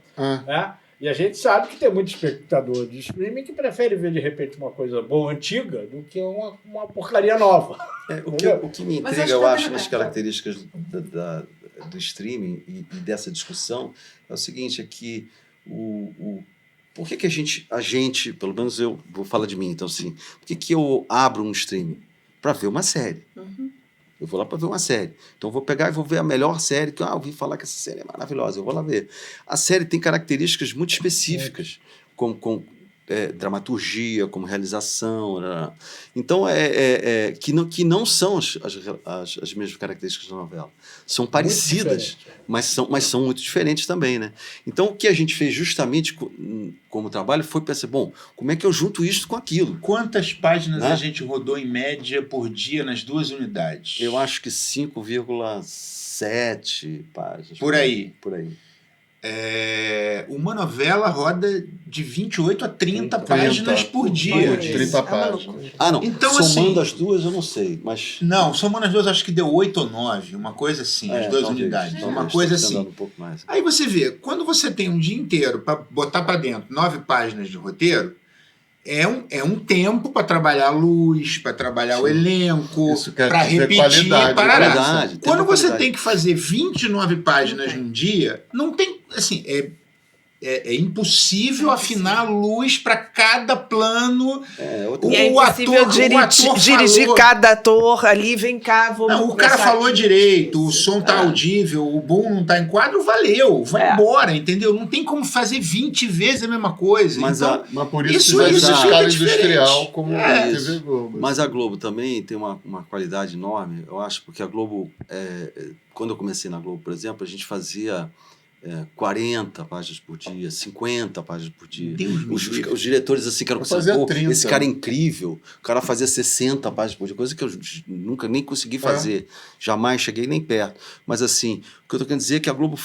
S3: E a gente sabe que tem muito espectador de streaming que prefere ver, de repente, uma coisa boa, antiga, do que uma porcaria nova.
S6: O que me intriga, eu acho, nas características do streaming e dessa discussão, é o seguinte, é que por que a gente, pelo menos eu vou falar de mim, então assim, por que eu abro um streaming? Para ver uma série. Eu vou lá para ver uma série. Então, eu vou pegar e vou ver a melhor série, que eu ouvi falar que essa série é maravilhosa, eu vou lá ver. A série tem características muito específicas, como dramaturgia, como realização. Então, que não são as mesmas características da novela. São parecidas, mas são muito diferentes também, né? Então, o que a gente fez justamente como trabalho foi pensar, bom, como é que eu junto isso com aquilo?
S5: Quantas páginas a gente rodou em média por dia nas 2 unidades?
S6: Eu acho que 5,7 páginas.
S5: Por aí.
S6: Por aí.
S5: Uma novela roda de 28 a 30 páginas por dia.
S2: 30 páginas.
S6: Não.
S5: Então,
S6: somando
S5: assim,
S6: as duas, eu não sei, mas...
S5: Não, somando as duas, acho que deu 8 ou 9, uma coisa assim, as 2 unidades. Uma coisa assim.
S6: Um pouco mais.
S5: Aí você vê, quando você tem um dia inteiro para botar para dentro 9 páginas de roteiro, é um tempo para trabalhar a luz, para trabalhar o elenco, para repetir, parará. Quando você tem que fazer 29 páginas num dia, não tem, assim, é impossível afinar a luz para cada plano.
S1: E é impossível dirigir cada ator ali, vem cá,
S5: o cara falou direito, o som tá audível, o boom não tá em quadro, valeu, vai embora, entendeu? Não tem como fazer 20 vezes a mesma coisa.
S2: Mas por
S5: isso
S2: vai
S5: fica
S2: escala
S5: diferente.
S2: Industrial como a TV Globo.
S6: Mas a Globo também tem uma qualidade enorme, eu acho, porque a Globo, quando eu comecei na Globo, por exemplo, a gente fazia 40 páginas por dia, 50 páginas por dia. Os diretores assim, que eram esse cara é incrível, o cara fazia 60 páginas por dia, coisa que eu nunca nem consegui fazer, jamais cheguei nem perto. Mas assim, o que eu estou querendo dizer é que a Globo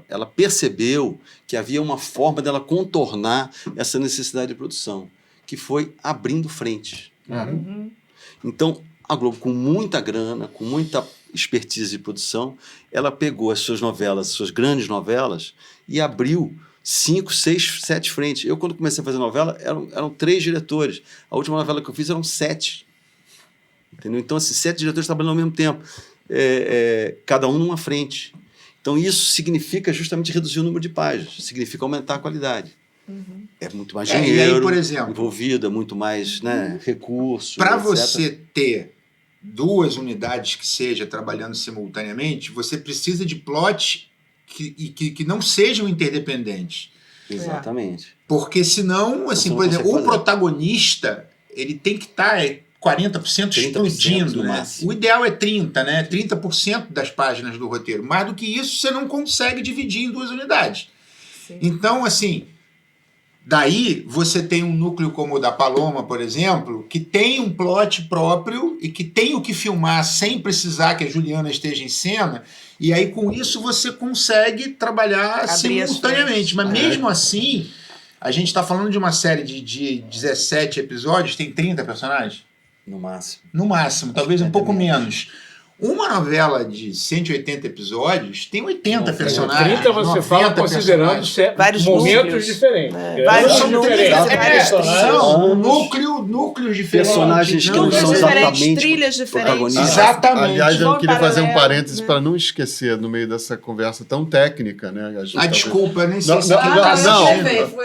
S6: ela percebeu que havia uma forma dela contornar essa necessidade de produção, que foi abrindo frente. Então, a Globo, com muita grana, com muita expertise de produção, ela pegou as suas novelas, as suas grandes novelas, e abriu 5, 6, 7 frentes. Eu, quando comecei a fazer novela, eram 3 diretores. A última novela que eu fiz eram 7. Entendeu? Então, esses 7 diretores trabalhando ao mesmo tempo, cada um numa frente. Então, isso significa justamente reduzir o número de páginas, significa aumentar a qualidade. É muito mais dinheiro
S5: e aí, por exemplo,
S6: envolvido, é muito mais recurso.
S5: Para
S6: etc.
S5: você ter 2 unidades que seja trabalhando simultaneamente, você precisa de plot que não sejam interdependentes.
S6: Exatamente.
S5: Porque senão, assim, por exemplo, o protagonista ele tem que estar 40% explodindo, né? O ideal é 30%, né? 30% das páginas do roteiro. Mais do que isso, você não consegue dividir em 2 unidades.
S1: Sim.
S5: Então, assim, daí você tem um núcleo como o da Paloma, por exemplo, que tem um plot próprio e que tem o que filmar sem precisar que a Juliana esteja em cena, e aí com isso você consegue trabalhar simultaneamente. Mas mesmo assim, a gente está falando de uma série de 17 episódios, tem 30 personagens?
S6: No máximo.
S5: No máximo, talvez um pouco menos. Uma novela de 180 episódios tem 80 personagens.
S3: 30 você fala considerando
S1: vários
S3: momentos
S1: núcleos
S3: diferentes.
S1: Vários
S5: São
S1: núcleos,
S5: são núcleos diferentes.
S6: Personagens que não
S1: núcleos
S6: são
S1: diferentes,
S6: exatamente
S1: trilhas diferentes.
S6: protagonistas.
S5: Exatamente.
S2: Aliás, eu queria fazer um
S1: paralelo,
S2: parênteses para não esquecer, no meio dessa conversa tão técnica, né?
S5: Desculpa, nem sei
S2: Não,
S5: se...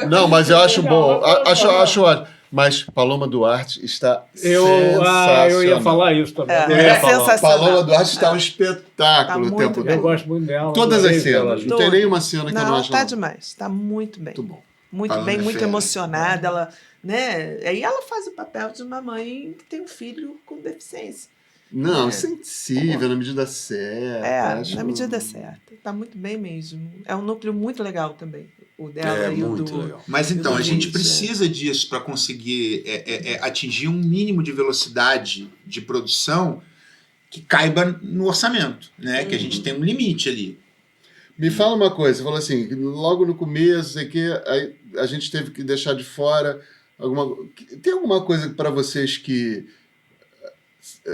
S2: não, mas eu acho bom. Acho ótimo. Mas Paloma Duarte está sensacional.
S3: Eu ia falar isso também.
S1: Sensacional.
S2: Paloma Duarte está um espetáculo
S1: Tá
S2: o tempo
S1: muito bem.
S3: Eu
S2: todo.
S3: gosto muito dela.
S2: Todas as cenas.
S3: Ela.
S2: Não tem nenhuma cena que eu não
S1: Não,
S2: acho.
S1: tá demais. Tá muito bem.
S2: Muito bom.
S1: Muito
S5: Paloma
S1: bem,
S5: é
S1: muito
S5: fera.
S1: emocionada. Ela, né? Aí ela faz o papel de uma mãe que tem um filho com deficiência.
S2: Não, sensível, na medida certa.
S1: Na medida certa. Tá muito bem mesmo. É um núcleo muito legal também. O dela e o
S6: muito
S1: do...
S6: legal.
S5: Mas então, a gente
S1: Isso,
S5: precisa disso para conseguir atingir um mínimo de velocidade de produção que caiba no orçamento, né? Que a gente tem um limite ali.
S2: Me fala uma coisa, você falou assim, logo no começo, sei que aí a gente teve que deixar de fora tem alguma coisa para vocês que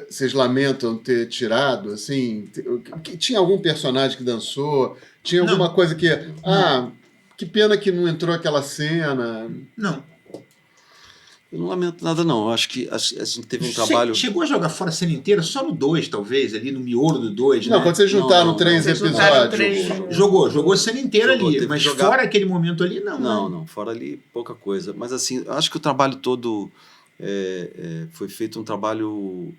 S2: vocês lamentam ter tirado, assim? Tinha algum personagem que dançou? Tinha alguma coisa que... que pena que não entrou aquela cena.
S5: Não.
S6: Eu não lamento nada, não. Eu acho que a gente teve um trabalho...
S5: Chegou a jogar fora a cena inteira só no 2, talvez, ali no miolo do 2,
S2: Não,
S5: né?
S2: quando vocês juntaram
S6: Não,
S2: 3
S1: vocês juntaram
S2: episódios.
S1: 3.
S5: Jogou a cena inteira
S6: Jogou,
S5: ali,
S6: teve
S5: mas
S6: que jogar.
S5: fora aquele momento ali, não.
S6: Não, fora ali, pouca coisa. Mas assim, eu acho que o trabalho todo foi feito um trabalho...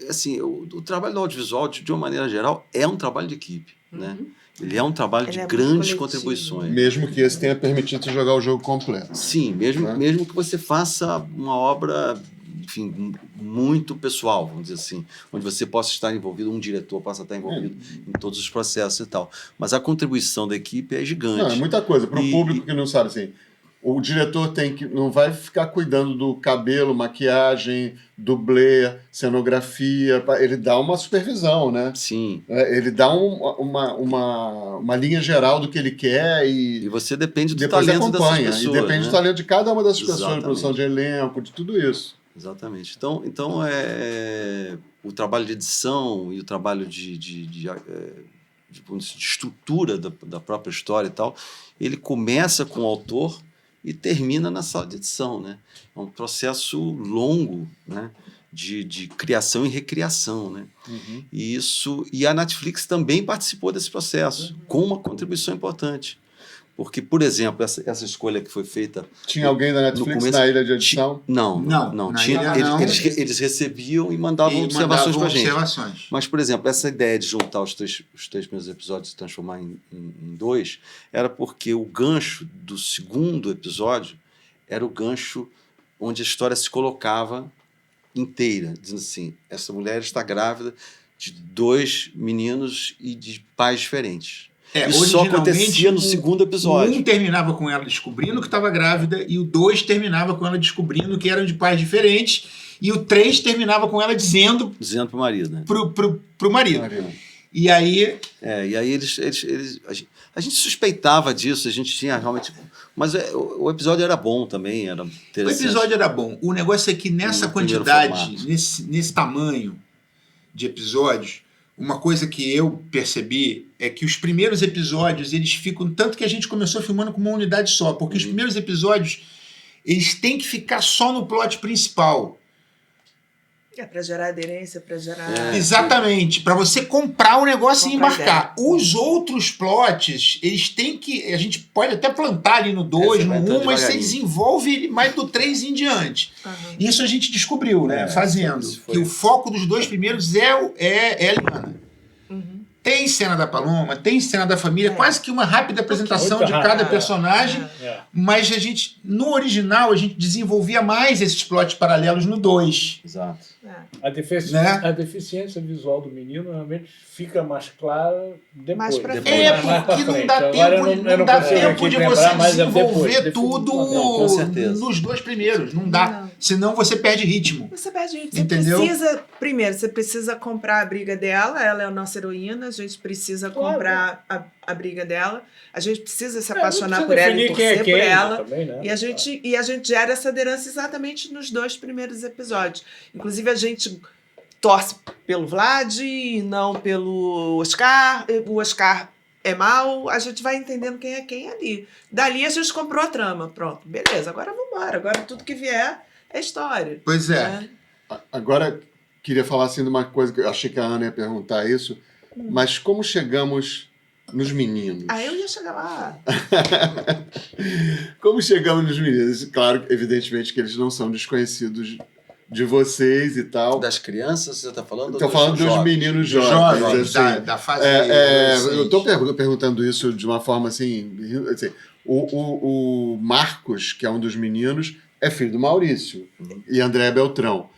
S6: Assim, o trabalho do audiovisual, de uma maneira geral, é um trabalho de equipe, né? Ele é um trabalho de
S1: Ele é muito
S6: grandes
S1: coletivo.
S6: contribuições.
S2: Mesmo que esse tenha permitido jogar o jogo completo.
S6: Sim, mesmo que você faça uma obra, enfim, muito pessoal, vamos dizer assim, onde você possa estar envolvido, um diretor possa estar envolvido em todos os processos e tal. Mas a contribuição da equipe é gigante.
S2: Não, é muita coisa. Para o público que não sabe, assim, o diretor não vai ficar cuidando do cabelo, maquiagem, dublê, cenografia, ele dá uma supervisão, né?
S6: Sim.
S2: Ele dá uma linha geral do que ele quer
S6: E você depende do
S2: depois
S6: talento
S2: acompanha.
S6: dessas pessoas.
S2: E depende do talento de cada uma dessas pessoas, de
S6: Exatamente.
S2: produção de elenco, de tudo isso.
S6: Exatamente. Então o trabalho de edição e o trabalho de estrutura da própria história e tal, ele começa com o autor e termina na sala de edição, né? É um processo longo, né? De criação e recriação, né? E a Netflix também participou desse processo, com uma contribuição importante. Porque, por exemplo, essa escolha que foi feita...
S2: Tinha alguém da Netflix na ilha de edição?
S6: Não.
S5: Na
S6: Tinha,
S5: ilha não.
S6: eles recebiam e mandavam observações para a gente. Mas, por exemplo, essa ideia de juntar os três primeiros episódios e transformar em 2 era porque o gancho do segundo episódio era o gancho onde a história se colocava inteira, dizendo assim, essa mulher está grávida de 2 meninos e de pais diferentes. Isso só acontecia no segundo episódio.
S5: Um terminava com ela descobrindo que estava grávida e o 2 terminava com ela descobrindo que eram de pais diferentes e o 3 terminava com ela dizendo
S6: para o marido, né?
S5: pro marido. E aí...
S6: E aí A gente suspeitava disso, a gente tinha realmente... Mas o episódio era bom também, era
S5: O
S6: interessante.
S5: episódio era bom. O negócio é que nessa
S6: No primeiro
S5: quantidade,
S6: formato.
S5: nesse tamanho de episódios, uma coisa que eu percebi é que os primeiros episódios, eles ficam... Tanto que a gente começou filmando com uma unidade só, porque os primeiros episódios, eles têm que ficar só no plot principal.
S1: É pra gerar aderência, pra gerar...
S5: Exatamente, para você comprar o negócio e
S1: Comprar
S5: embarcar. Os outros plots, eles têm que... A gente pode até plantar ali no 2,
S6: você vai
S5: no 1,
S6: entrando
S5: mas você
S6: devagarinho.
S5: desenvolve ele mais do 3 em diante.
S1: Aham.
S5: Isso a gente descobriu, né? Fazendo.
S6: isso foi.
S5: Que o foco dos 2 primeiros é a Eliana.
S1: Uhum.
S5: Tem cena da Paloma, tem cena da família,
S1: É.
S5: quase que uma rápida apresentação
S3: Muito
S5: de
S3: rápido.
S5: cada personagem,
S3: É.
S5: mas a gente, no original, a gente desenvolvia mais esses plots paralelos no 2.
S6: Exato.
S1: É.
S5: Né?
S3: A deficiência visual do menino realmente fica mais clara depois.
S1: Mais pra
S6: Depois.
S1: frente.
S5: É,
S3: Mais pra
S5: porque não
S3: frente.
S5: dá
S3: Agora
S5: tempo,
S3: eu
S5: não
S3: não
S5: dá
S3: consigo
S5: tempo
S3: aqui
S5: de
S3: lembrar,
S5: você
S3: mas é
S5: desenvolver
S3: depois,
S5: tudo
S6: com certeza.
S5: nos 2 primeiros. Não dá.
S1: Não.
S5: Senão você perde ritmo.
S1: Você perde gente. Você
S5: Entendeu?
S1: precisa, primeiro, você precisa comprar a briga dela, ela é a nossa heroína, a gente precisa
S3: Claro.
S1: comprar a briga dela, a gente precisa se
S3: Não
S1: apaixonar
S3: precisa
S1: por ela e
S3: definir quem
S1: torcer por
S3: né,
S1: ela.
S3: também, né?
S1: E a gente gera essa aderência exatamente nos 2 primeiros episódios. Inclusive, a gente torce pelo Vlad e não pelo Oscar. O Oscar é mau, a gente vai entendendo quem é quem ali. Dali a gente comprou a trama. Pronto, beleza, agora vamos embora. Agora tudo que vier é história.
S5: Pois é.
S1: Né?
S2: Agora, queria falar assim de uma coisa que eu achei que a Ana ia perguntar isso, mas como chegamos nos meninos?
S1: Ah, eu ia chegar lá.
S2: Como chegamos nos meninos? Claro, evidentemente que eles não são desconhecidos de vocês e tal.
S6: Das crianças, você está falando?
S2: Estou falando dos
S6: jovens?
S2: meninos jovens.
S5: Jovens,
S2: assim.
S5: da fase...
S2: Eu estou perguntando isso de uma forma assim. O Marcos, que é um dos meninos, é filho do Maurício e André Beltrão.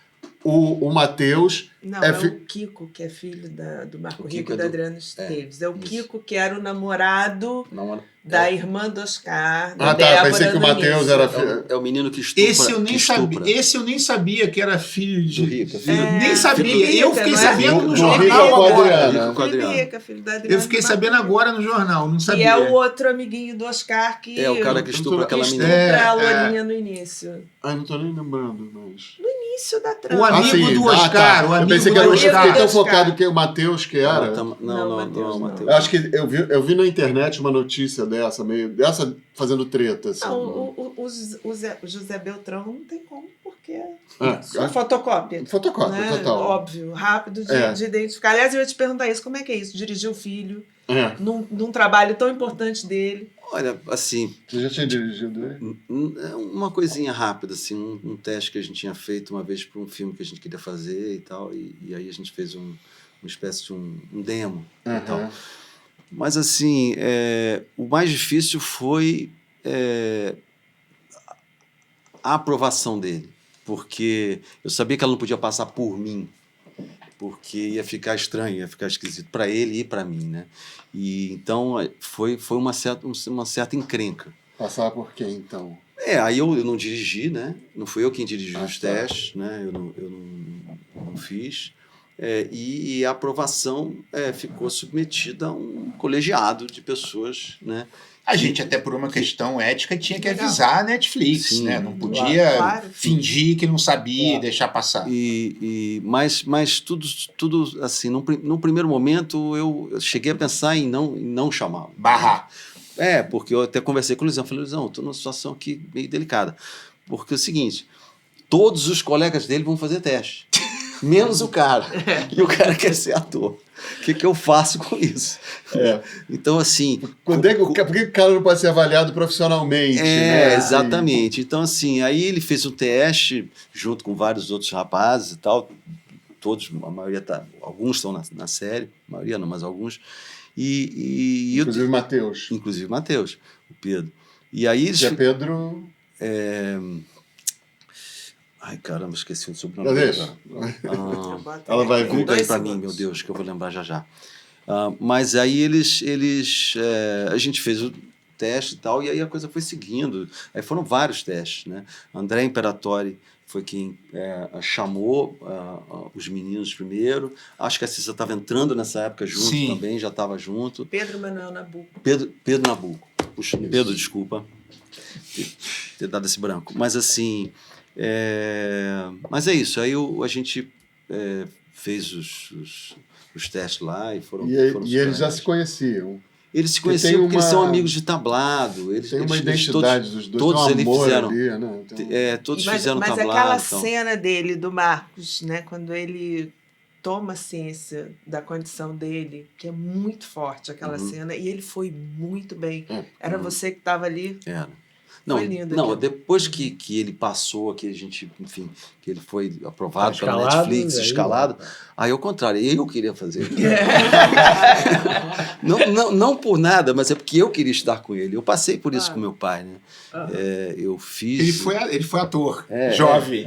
S2: O Matheus
S1: Não,
S2: É
S1: é,
S2: fi-
S1: o Kiko, que é filho do Marco
S6: O
S1: Rico
S6: Kiko
S1: e
S6: é
S1: da
S6: do-
S1: Adriana Esteves. É o
S6: isso.
S1: Kiko, que era o namorado
S6: Não,
S1: da irmã do Oscar, da
S2: Ah, tá.
S1: Débora,
S2: Pensei que o
S1: no
S2: Matheus
S1: início.
S2: era.
S6: é o menino que estupra.
S5: Esse eu, nem
S6: que estupra.
S5: sabia, esse eu nem sabia que era filho de...
S6: Do Rico,
S5: filho-
S1: É,
S5: nem sabia.
S1: filho
S5: Eu
S1: Rica,
S5: fiquei
S1: não é?
S5: sabendo
S2: Do
S5: no
S2: Rico
S5: jornal
S2: com a
S5: agora.
S2: Adriana.
S6: Com a Adriana.
S1: Rica, filho da Adriana.
S5: Eu fiquei sabendo agora no jornal, não
S1: E
S5: sabia.
S1: é o outro amiguinho do Oscar que
S6: É o cara que estupra aquela
S1: estupra
S6: menina.
S1: a Lourinha no início.
S2: Ai, não tô nem lembrando, mas.
S1: Início da
S5: O
S1: trama.
S5: amigo do Oscar, o
S2: Eu
S5: amigo
S2: pensei
S5: do
S2: que era o. Eu
S5: Oscar.
S2: fiquei tão
S1: Oscar.
S2: focado que o Matheus que era.
S6: Não,
S1: Matheus, não.
S6: Matheus.
S2: Eu acho que eu vi na internet uma notícia dessa, meio. Dessa fazendo treta, assim.
S1: Não, o José Beltrão não tem como, porque
S2: Ah,
S1: só fotocópia.
S2: fotocópia,
S1: Né?
S2: total.
S1: Óbvio, rápido
S2: É.
S1: de identificar. Aliás, eu ia te perguntar isso, como é que é isso? Dirigir o filho
S2: É.
S1: num trabalho tão importante dele.
S6: Olha, assim,
S2: Você já tinha dirigido ele?
S6: uma coisinha rápida, assim, um teste que a gente tinha feito uma vez para um filme que a gente queria fazer e tal, e aí a gente fez uma espécie de um demo e tal.
S2: Aham.
S6: Mas, assim, o mais difícil foi a aprovação dele, porque eu sabia que ela não podia passar por mim, porque ia ficar estranho, ia ficar esquisito para ele e para mim, né? E então foi uma certa encrenca.
S2: Passar por quem, então?
S6: Aí eu não dirigi, né? Não fui eu quem dirigiu os
S2: tá.
S6: testes, né? Eu não fiz. E a aprovação ficou submetida a um colegiado de pessoas, né?
S5: A gente, até por uma questão ética, tinha que avisar a Netflix,
S6: Sim.
S5: né? Não podia
S1: Claro.
S5: fingir que não sabia
S3: Claro.
S5: e deixar passar.
S6: Mas tudo assim, num primeiro momento eu cheguei a pensar em não chamá-lo.
S5: Barrar.
S6: Porque eu até conversei com o Luizão. Falei, Luizão, estou numa situação aqui meio delicada. Porque é o seguinte, todos os colegas dele vão fazer teste, menos o cara. E o cara quer ser ator. O que eu faço com isso? Então, assim...
S2: Por que o cara não pode ser avaliado profissionalmente? né?
S6: Exatamente. Então, assim, aí ele fez um teste junto com vários outros rapazes e tal. Todos, a maioria alguns estão na série, a maioria não, mas alguns.
S2: Inclusive Matheus.
S6: Inclusive Matheus, o Pedro. E aí eles...
S2: Que é Pedro.
S6: Ai, caramba, esqueci o sobrenome.
S2: Cadê?
S1: Eu boto
S2: ela vai
S1: aqui.
S2: vir.
S6: Google aí
S1: 2
S6: pra mim,
S1: segundos.
S6: meu Deus, que eu vou lembrar já já. Mas aí a gente fez teste e tal, e aí a coisa foi seguindo. Aí foram vários testes, né? André Imperatori foi quem chamou os meninos primeiro. Acho que a Cissa estava entrando nessa época junto também, já estava junto.
S1: Pedro Manuel Nabuco.
S6: Pedro Nabuco. Puxa, Pedro, desculpa ter dado esse branco. Mas assim, mas é isso. Aí a gente fez os testes lá e foram.
S2: E eles já se conheciam.
S6: Eles se conheciam porque eles são amigos de tablado.
S2: Tem uma identidade dos dois,
S6: todos
S2: tem um amor
S6: fizeram,
S2: ali, né?
S6: todos fizeram
S1: mas
S6: tablado.
S1: Mas aquela
S6: então.
S1: cena dele, do Marcos, né? Quando ele toma ciência da condição dele, que é muito forte aquela cena, e ele foi muito bem. Era você que estava ali?
S6: Era. Não, depois que ele passou, que a gente, enfim, que ele foi aprovado pela Netflix, escalado, aí ao contrário, eu queria fazer. não por nada, mas é porque eu queria estar com ele. Eu passei por isso com meu pai, né? Eu fiz...
S5: Ele foi ator, jovem.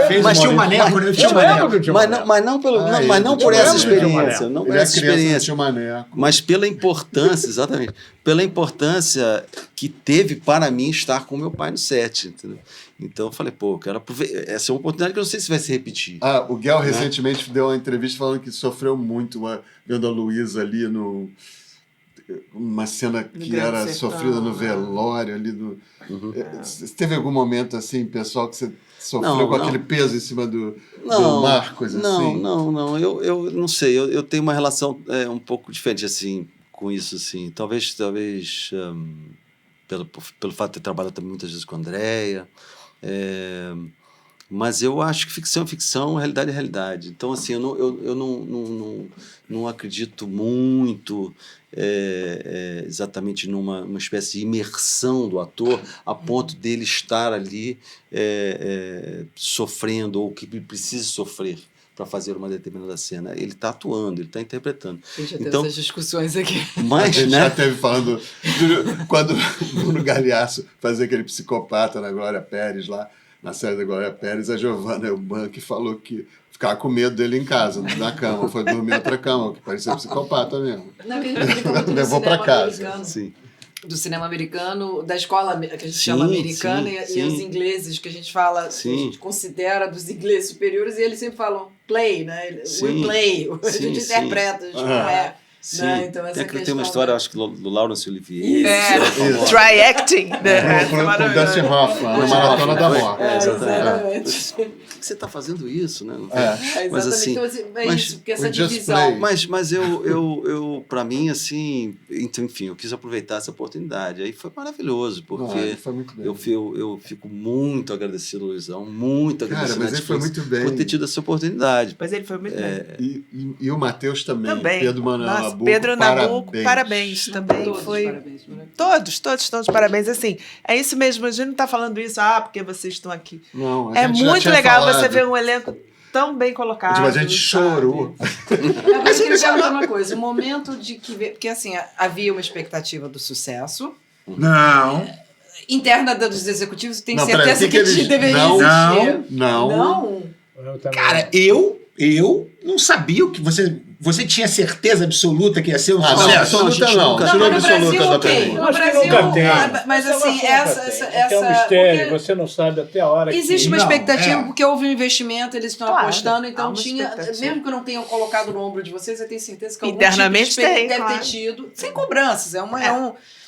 S5: Fez
S6: mas
S5: tinha um maneco, né? Tinha um maneco.
S6: Mas não por essa experiência. Não por essa experiência. Mas pela importância, exatamente. Pela importância que teve para mim estar com meu pai no set, entendeu? Então eu falei, eu quero aproveitar. Essa é uma oportunidade que eu não sei se vai se repetir.
S2: O Guel recentemente deu uma entrevista falando que sofreu muito vendo a Luísa ali uma cena que era sofrida no velório ali teve algum momento assim, pessoal, que você sofreu com aquele peso em cima do Marcos?
S6: Não. Eu não sei. Eu tenho uma relação um pouco diferente assim com isso, assim. Talvez pelo fato de ter trabalhado também muitas vezes com a Andréia. Mas eu acho que ficção é ficção, realidade é realidade. Então, assim, eu não acredito muito exatamente numa espécie de imersão do ator a ponto dele estar ali sofrendo ou que precise sofrer para fazer uma determinada cena. Ele está atuando, ele está interpretando.
S4: A gente já teve essas discussões aqui.
S2: Mas, a gente já teve falando quando o Bruno Galhaço fazia aquele psicopata na Glória Pérez lá, na série da Glória Pérez, a Giovanna Elbank falou que ficava com medo dele em casa, na cama, foi dormir em outra cama, que parecia psicopata mesmo.
S4: Não, que a gente falou muito
S2: levou para casa.
S6: Sim.
S4: Do cinema americano, da escola que a gente chama americana, e os ingleses que a gente fala, que a gente considera dos ingleses superiores, e eles sempre falam play, né? We play, a gente interpreta, a gente não é.
S6: Sim,
S4: né? Então, essa
S6: tem uma história, acho que do Laurence Olivier.
S1: Try acting.
S2: Com Dustin Hoffman, na Maratona da Morte.
S4: Exatamente.
S6: Por que você está fazendo isso, né?
S4: Mas assim, então, isso, porque essa divisão.
S6: Mas eu para mim, assim, enfim, eu quis aproveitar essa oportunidade. Aí foi maravilhoso, porque
S2: foi muito bem.
S6: Eu fico muito agradecido, Luizão, muito agradecido.
S2: Mas ele foi muito bem.
S6: Por ter tido essa oportunidade.
S1: Mas ele foi muito bem.
S2: E o Matheus também. Pedro Manuel Nabuco.
S1: Pedro Nabuco, parabéns também.
S4: Todos,
S1: foi
S4: parabéns,
S1: todos parabéns. Assim, é isso mesmo, a gente não está falando isso, porque vocês estão aqui.
S2: Não,
S1: é muito legal você ver um elenco tão bem colocado.
S2: Mas a gente chorou.
S4: Mas eu queria perguntar uma coisa, o momento de que... Porque assim, havia uma expectativa do sucesso.
S5: Não.
S4: Interna dos executivos, tenho certeza que deveria existir.
S5: Não. Cara, eu não sabia o que você tinha certeza absoluta que ia ser um sucesso?
S2: Absoluta não.
S4: No Brasil, ok. No Brasil,
S3: nunca tem.
S4: Mas assim, essa
S3: é um mistério, você não sabe até a hora
S4: existe uma expectativa, porque houve um investimento, eles estão apostando, então
S1: tinha...
S4: Mesmo que eu não tenham colocado no ombro de vocês, eu tenho certeza que algum
S1: internamente
S4: tipo de expectativa deve ter tido, sem cobranças,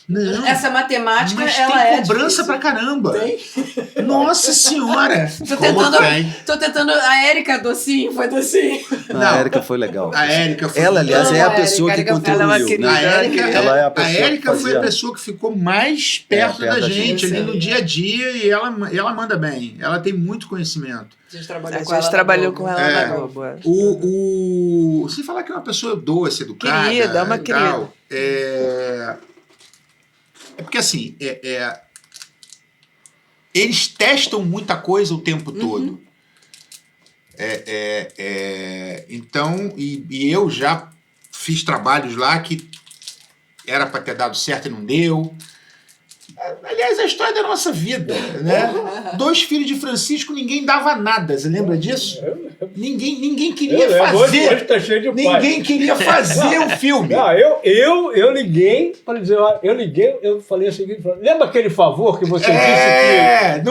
S5: Não.
S4: Essa matemática,
S5: mas
S4: ela
S5: tem cobrança pra caramba.
S4: Tem?
S5: Nossa senhora.
S4: Tô tentando. A Érica docinho, foi docinho.
S6: A Érica foi legal.
S5: A Érica foi.
S6: Ela, aliás, é a pessoa que contribuiu.
S5: A Érica foi a pessoa que ficou mais perto da gente ali no dia a dia, e ela manda bem. Ela tem muito conhecimento.
S4: A gente trabalhou com ela na Globo.
S5: Sem falar que é uma pessoa doce, educada.
S1: Querida, uma querida.
S5: É porque assim, eles testam muita coisa o tempo todo. Então, e eu já fiz trabalhos lá que era para ter dado certo e não deu. Aliás, a história da nossa vida, né? 2 filhos de Francisco, ninguém dava nada. Você lembra disso? Ninguém queria fazer.
S3: Hoje tá cheio de
S5: Ninguém queria fazer o filme.
S3: Não, eu liguei para dizer, eu falei o seguinte, lembra aquele favor que você disse que...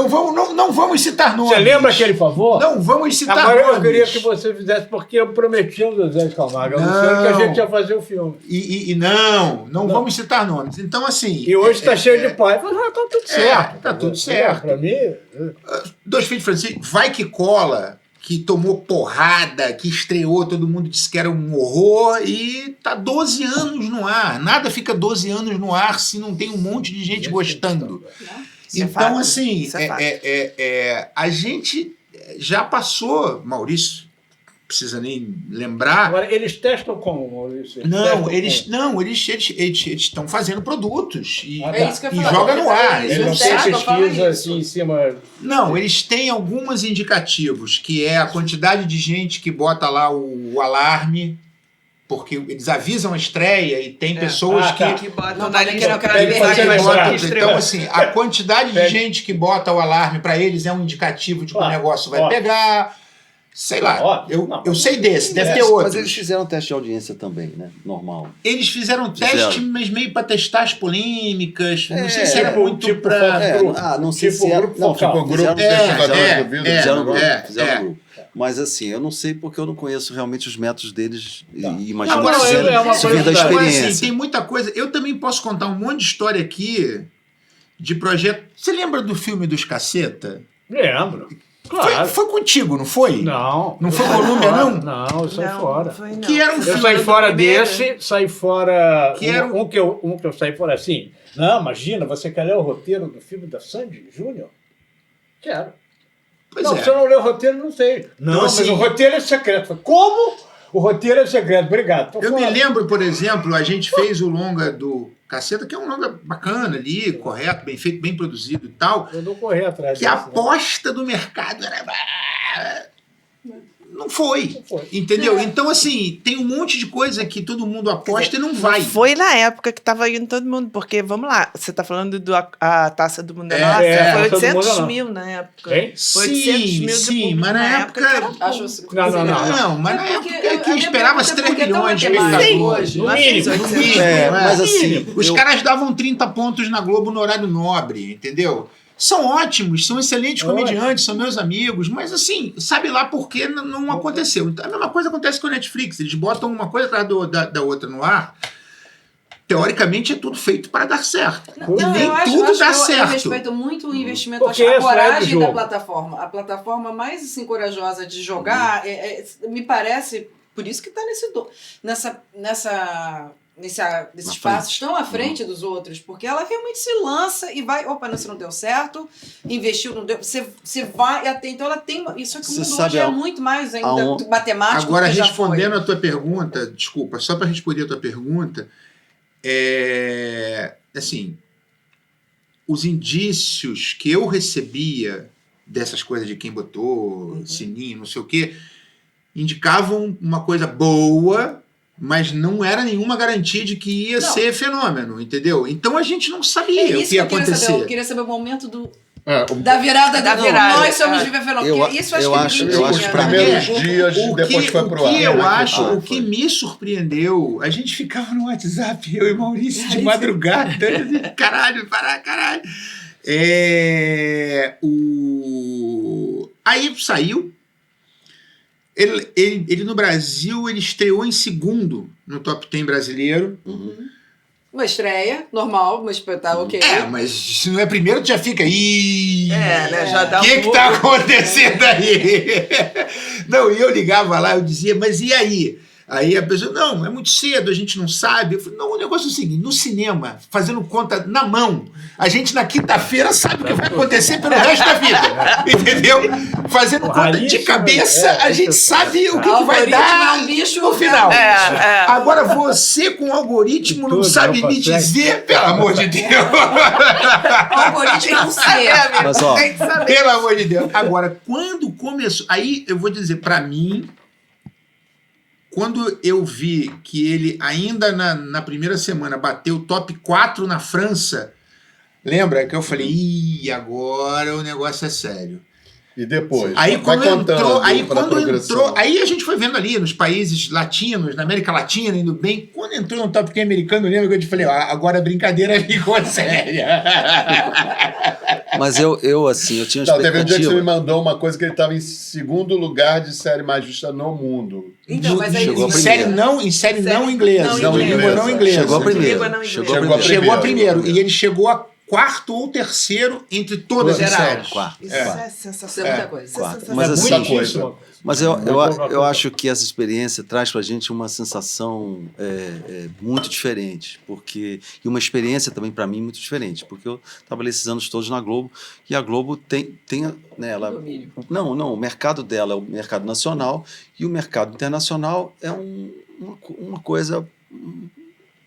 S5: Não vamos citar nomes.
S3: Você lembra aquele favor?
S5: Não vamos citar
S3: Agora
S5: nomes.
S3: eu queria que você fizesse, porque eu prometi ao Zezé de Camargo, que a gente ia fazer o filme.
S5: E não vamos citar nomes. Então, assim...
S3: E hoje está cheio de pai. Mas tá tudo certo.
S5: Tá tudo certo.
S3: Para mim...
S5: 2 filhos de Francisco, Vai Que Cola, que tomou porrada, que estreou, todo mundo disse que era um horror, e tá 12 anos no ar. Nada fica 12 anos no ar se não tem um monte de gente gostando. Então, assim, a gente já passou, Maurício, precisa nem lembrar.
S3: Agora, eles testam como, Maurício?
S5: Eles estão fazendo produtos e,
S4: É isso que eu
S5: e
S4: ia falar.
S5: joga no ar.
S3: Eles
S5: Eles
S3: não têm pesquisa assim em cima...
S5: Não, eles têm alguns indicativos, que é a quantidade de gente que bota lá o alarme, porque eles avisam a estreia e tem pessoas
S1: Que botam
S4: Não,
S1: na
S4: mas
S1: lista
S4: não
S1: pra
S3: pede
S1: ver
S3: pra
S1: quem
S3: ser
S1: botam
S3: lembrado.
S1: que estreou.
S5: Então, assim, a quantidade de gente que bota o alarme para eles é um indicativo de que o negócio vai pegar. Sei lá, eu sei desse, deve ter outros.
S6: Mas eles fizeram teste de audiência também, né? Normal.
S5: Eles fizeram teste, mas meio para testar as polêmicas. Não sei se
S3: tipo-
S5: era muito
S3: tipo
S5: para.
S6: Não sei
S3: Tipo
S6: se era...
S3: grupo
S6: Não,
S3: focal.
S2: Tipo, grupo
S6: fizeram-
S2: testador do vídeo.
S6: fizeram grupo. Mas assim, eu não sei porque eu não conheço realmente os métodos deles e imagino
S3: Não,
S6: que
S3: é uma
S6: se vem da
S3: curiosidade.
S6: experiência.
S5: Assim, tem muita coisa. Eu também posso contar um monte de história aqui de projeto. Você lembra do filme dos Caceta?
S3: Lembro. Claro.
S5: Foi contigo, não foi?
S3: Não.
S5: Não foi Colômbia, não?
S3: Não, eu saí
S1: Não,
S3: fora.
S1: não foi, não.
S5: Que era um
S3: Eu
S5: filme.
S3: saí fora
S1: primeiro.
S3: desse, saí fora...
S5: Que era
S3: um que eu saí fora assim. Não, imagina, você quer ler o roteiro do filme da Sandy Júnior? Quero.
S5: Pois
S3: não,
S5: é.
S3: se eu não ler o roteiro, não sei. Não,
S5: Então,
S3: mas
S5: assim-
S3: o roteiro é secreto. Eu falei, como? O roteiro é secreto. Obrigado. Tô
S5: Eu me
S3: fora.
S5: lembro, por exemplo, a gente fez o longa do Caceta, que é um longa bacana ali, correto, bem feito, bem produzido e tal.
S3: Eu não corri atrás
S5: Que a
S3: disso, né?
S5: aposta do mercado era. Não foi.
S3: Não foi.
S5: Entendeu? Então, assim, tem um monte de coisa que todo mundo aposta e não vai.
S1: Foi na época que tava indo todo mundo, porque, vamos lá, você tá falando a Taça do Mundo é Nossa,
S3: Taça
S1: foi
S3: do Mundo
S1: 800
S3: não.
S1: mil na época.
S3: Hein?
S1: Foi 800 mil de
S5: Sim,
S1: público
S5: mas na época.
S1: que era
S4: Acho
S1: pouco.
S3: Não.
S5: Mas na
S4: É porque
S5: época que
S4: a minha
S5: esperava-se
S4: pergunta
S5: 3
S4: é porque é tão
S5: milhões de
S4: matemático
S5: espectadores.
S4: hoje.
S3: No
S1: Mas
S3: mínimo.
S1: fez
S5: No
S1: 800
S5: mínimo,
S6: É, mas
S5: é.
S6: assim,
S5: Os caras davam 30 pontos na Globo no horário nobre, entendeu? São ótimos, são excelentes comediantes, são meus amigos, mas assim, sabe lá por que não aconteceu. Então, a mesma coisa acontece com a Netflix, eles botam uma coisa atrás da outra no ar, teoricamente é tudo feito para dar certo. E nem
S4: eu acho,
S5: tudo dá
S4: eu
S5: certo.
S4: respeito muito o investimento,
S3: Porque
S4: acho a
S3: essa é do
S4: coragem da
S3: jogo.
S4: plataforma. A plataforma mais assim, corajosa de jogar, me parece, por isso que está nesses passos tão à frente dos outros, porque ela realmente se lança e vai, opa, isso não deu certo, investiu, não deu, você vai até, então ela tem, isso aqui o
S6: Você
S4: mundo
S6: sabe
S4: hoje é muito mais ainda matemático
S5: Agora,
S4: do que já
S5: respondendo
S4: foi.
S5: a tua pergunta, desculpa, só para responder a tua pergunta, assim, os indícios que eu recebia dessas coisas de quem botou, sininho, não sei o quê, indicavam uma coisa boa, mas não era nenhuma garantia de que ia ser fenômeno, entendeu? Então a gente não sabia o
S4: isso
S5: que ia
S4: eu queria
S5: acontecer.
S4: saber. Eu queria saber o momento
S2: É,
S4: da virada
S1: Da
S4: do
S1: virada,
S4: nós somos
S1: é.
S4: viver fenômeno. Isso eu acho que
S6: eu acho
S4: ninguém
S6: pra
S4: tinha,
S6: mim,
S4: né?
S2: primeiros dias, depois foi pro ar.
S5: O que eu
S2: né?
S5: acho,
S6: Ah,
S5: o que me surpreendeu, a gente ficava no WhatsApp, eu e Maurício, de madrugada, caralho. Aí saiu, ele no Brasil, ele estreou em segundo no Top 10 brasileiro.
S4: Uma estreia, normal, mas tá ok.
S5: Mas se não é primeiro, tu já fica. Ih!
S1: né? Já dá
S5: O que tá acontecendo aí? Não, e eu ligava lá, eu dizia, mas e aí? Aí a pessoa, não, é muito cedo, a gente não sabe. Eu falei, não, o negócio é o seguinte, no cinema, fazendo conta na mão, a gente na quinta-feira sabe o que vai acontecer pelo resto da vida, entendeu? Fazendo conta de cabeça, a gente sabe o que vai dar
S4: é um bicho
S5: no final.
S1: É.
S5: Agora você com o algoritmo não
S3: Tudo,
S5: sabe
S3: não
S5: me
S3: consegue.
S5: dizer, pelo amor de Deus.
S4: O algoritmo não sei.
S6: Mas, ó,
S1: Tem que saber.
S5: Pelo amor de Deus. Agora, quando começou... Aí, eu vou dizer, pra mim, quando eu vi que ele, ainda na primeira semana, bateu top 4 na França, Lembra que eu falei, ih, agora o negócio é sério.
S2: E depois?
S5: Aí
S2: vai
S5: quando
S2: contando
S5: entrou, aí
S2: pra
S5: quando
S2: progressão.
S5: entrou, aí a gente foi vendo ali nos países latinos, na América Latina, indo bem. Quando entrou no Top 10 americano, lembra que eu te falei, agora a brincadeira ficou séria.
S6: Mas eu assim, eu tinha uma
S2: Não, teve um dia que você me
S6: expectativa.
S2: mandou uma coisa que ele estava em segundo lugar de série mais vista no mundo.
S4: Então, mas aí
S6: Chegou
S5: Em
S6: a
S5: série
S6: primeira.
S5: não inglesa.
S1: não
S5: de língua não inglesa.
S6: Chegou a primeira.
S1: Língua não
S6: Chegou a
S1: inglesa.
S6: primeira.
S5: Chegou a primeiro. E ele chegou a quarto ou terceiro entre todas as
S1: Geral.
S5: séries.
S6: Quarto.
S1: Isso
S5: É.
S1: é
S4: Isso é
S1: sensacional.
S4: muita coisa.
S1: Isso é
S6: Quarto.
S1: sensacional.
S6: Mas assim,
S3: Muitíssima coisa.
S6: Mas eu
S3: Muito
S6: acho que essa experiência traz para a gente uma sensação muito diferente, e uma experiência também para mim muito diferente, porque eu trabalhei esses anos todos na Globo, e a Globo tem né, ela,
S4: Domínio.
S6: não, o mercado dela é o mercado nacional, e o mercado internacional é uma coisa,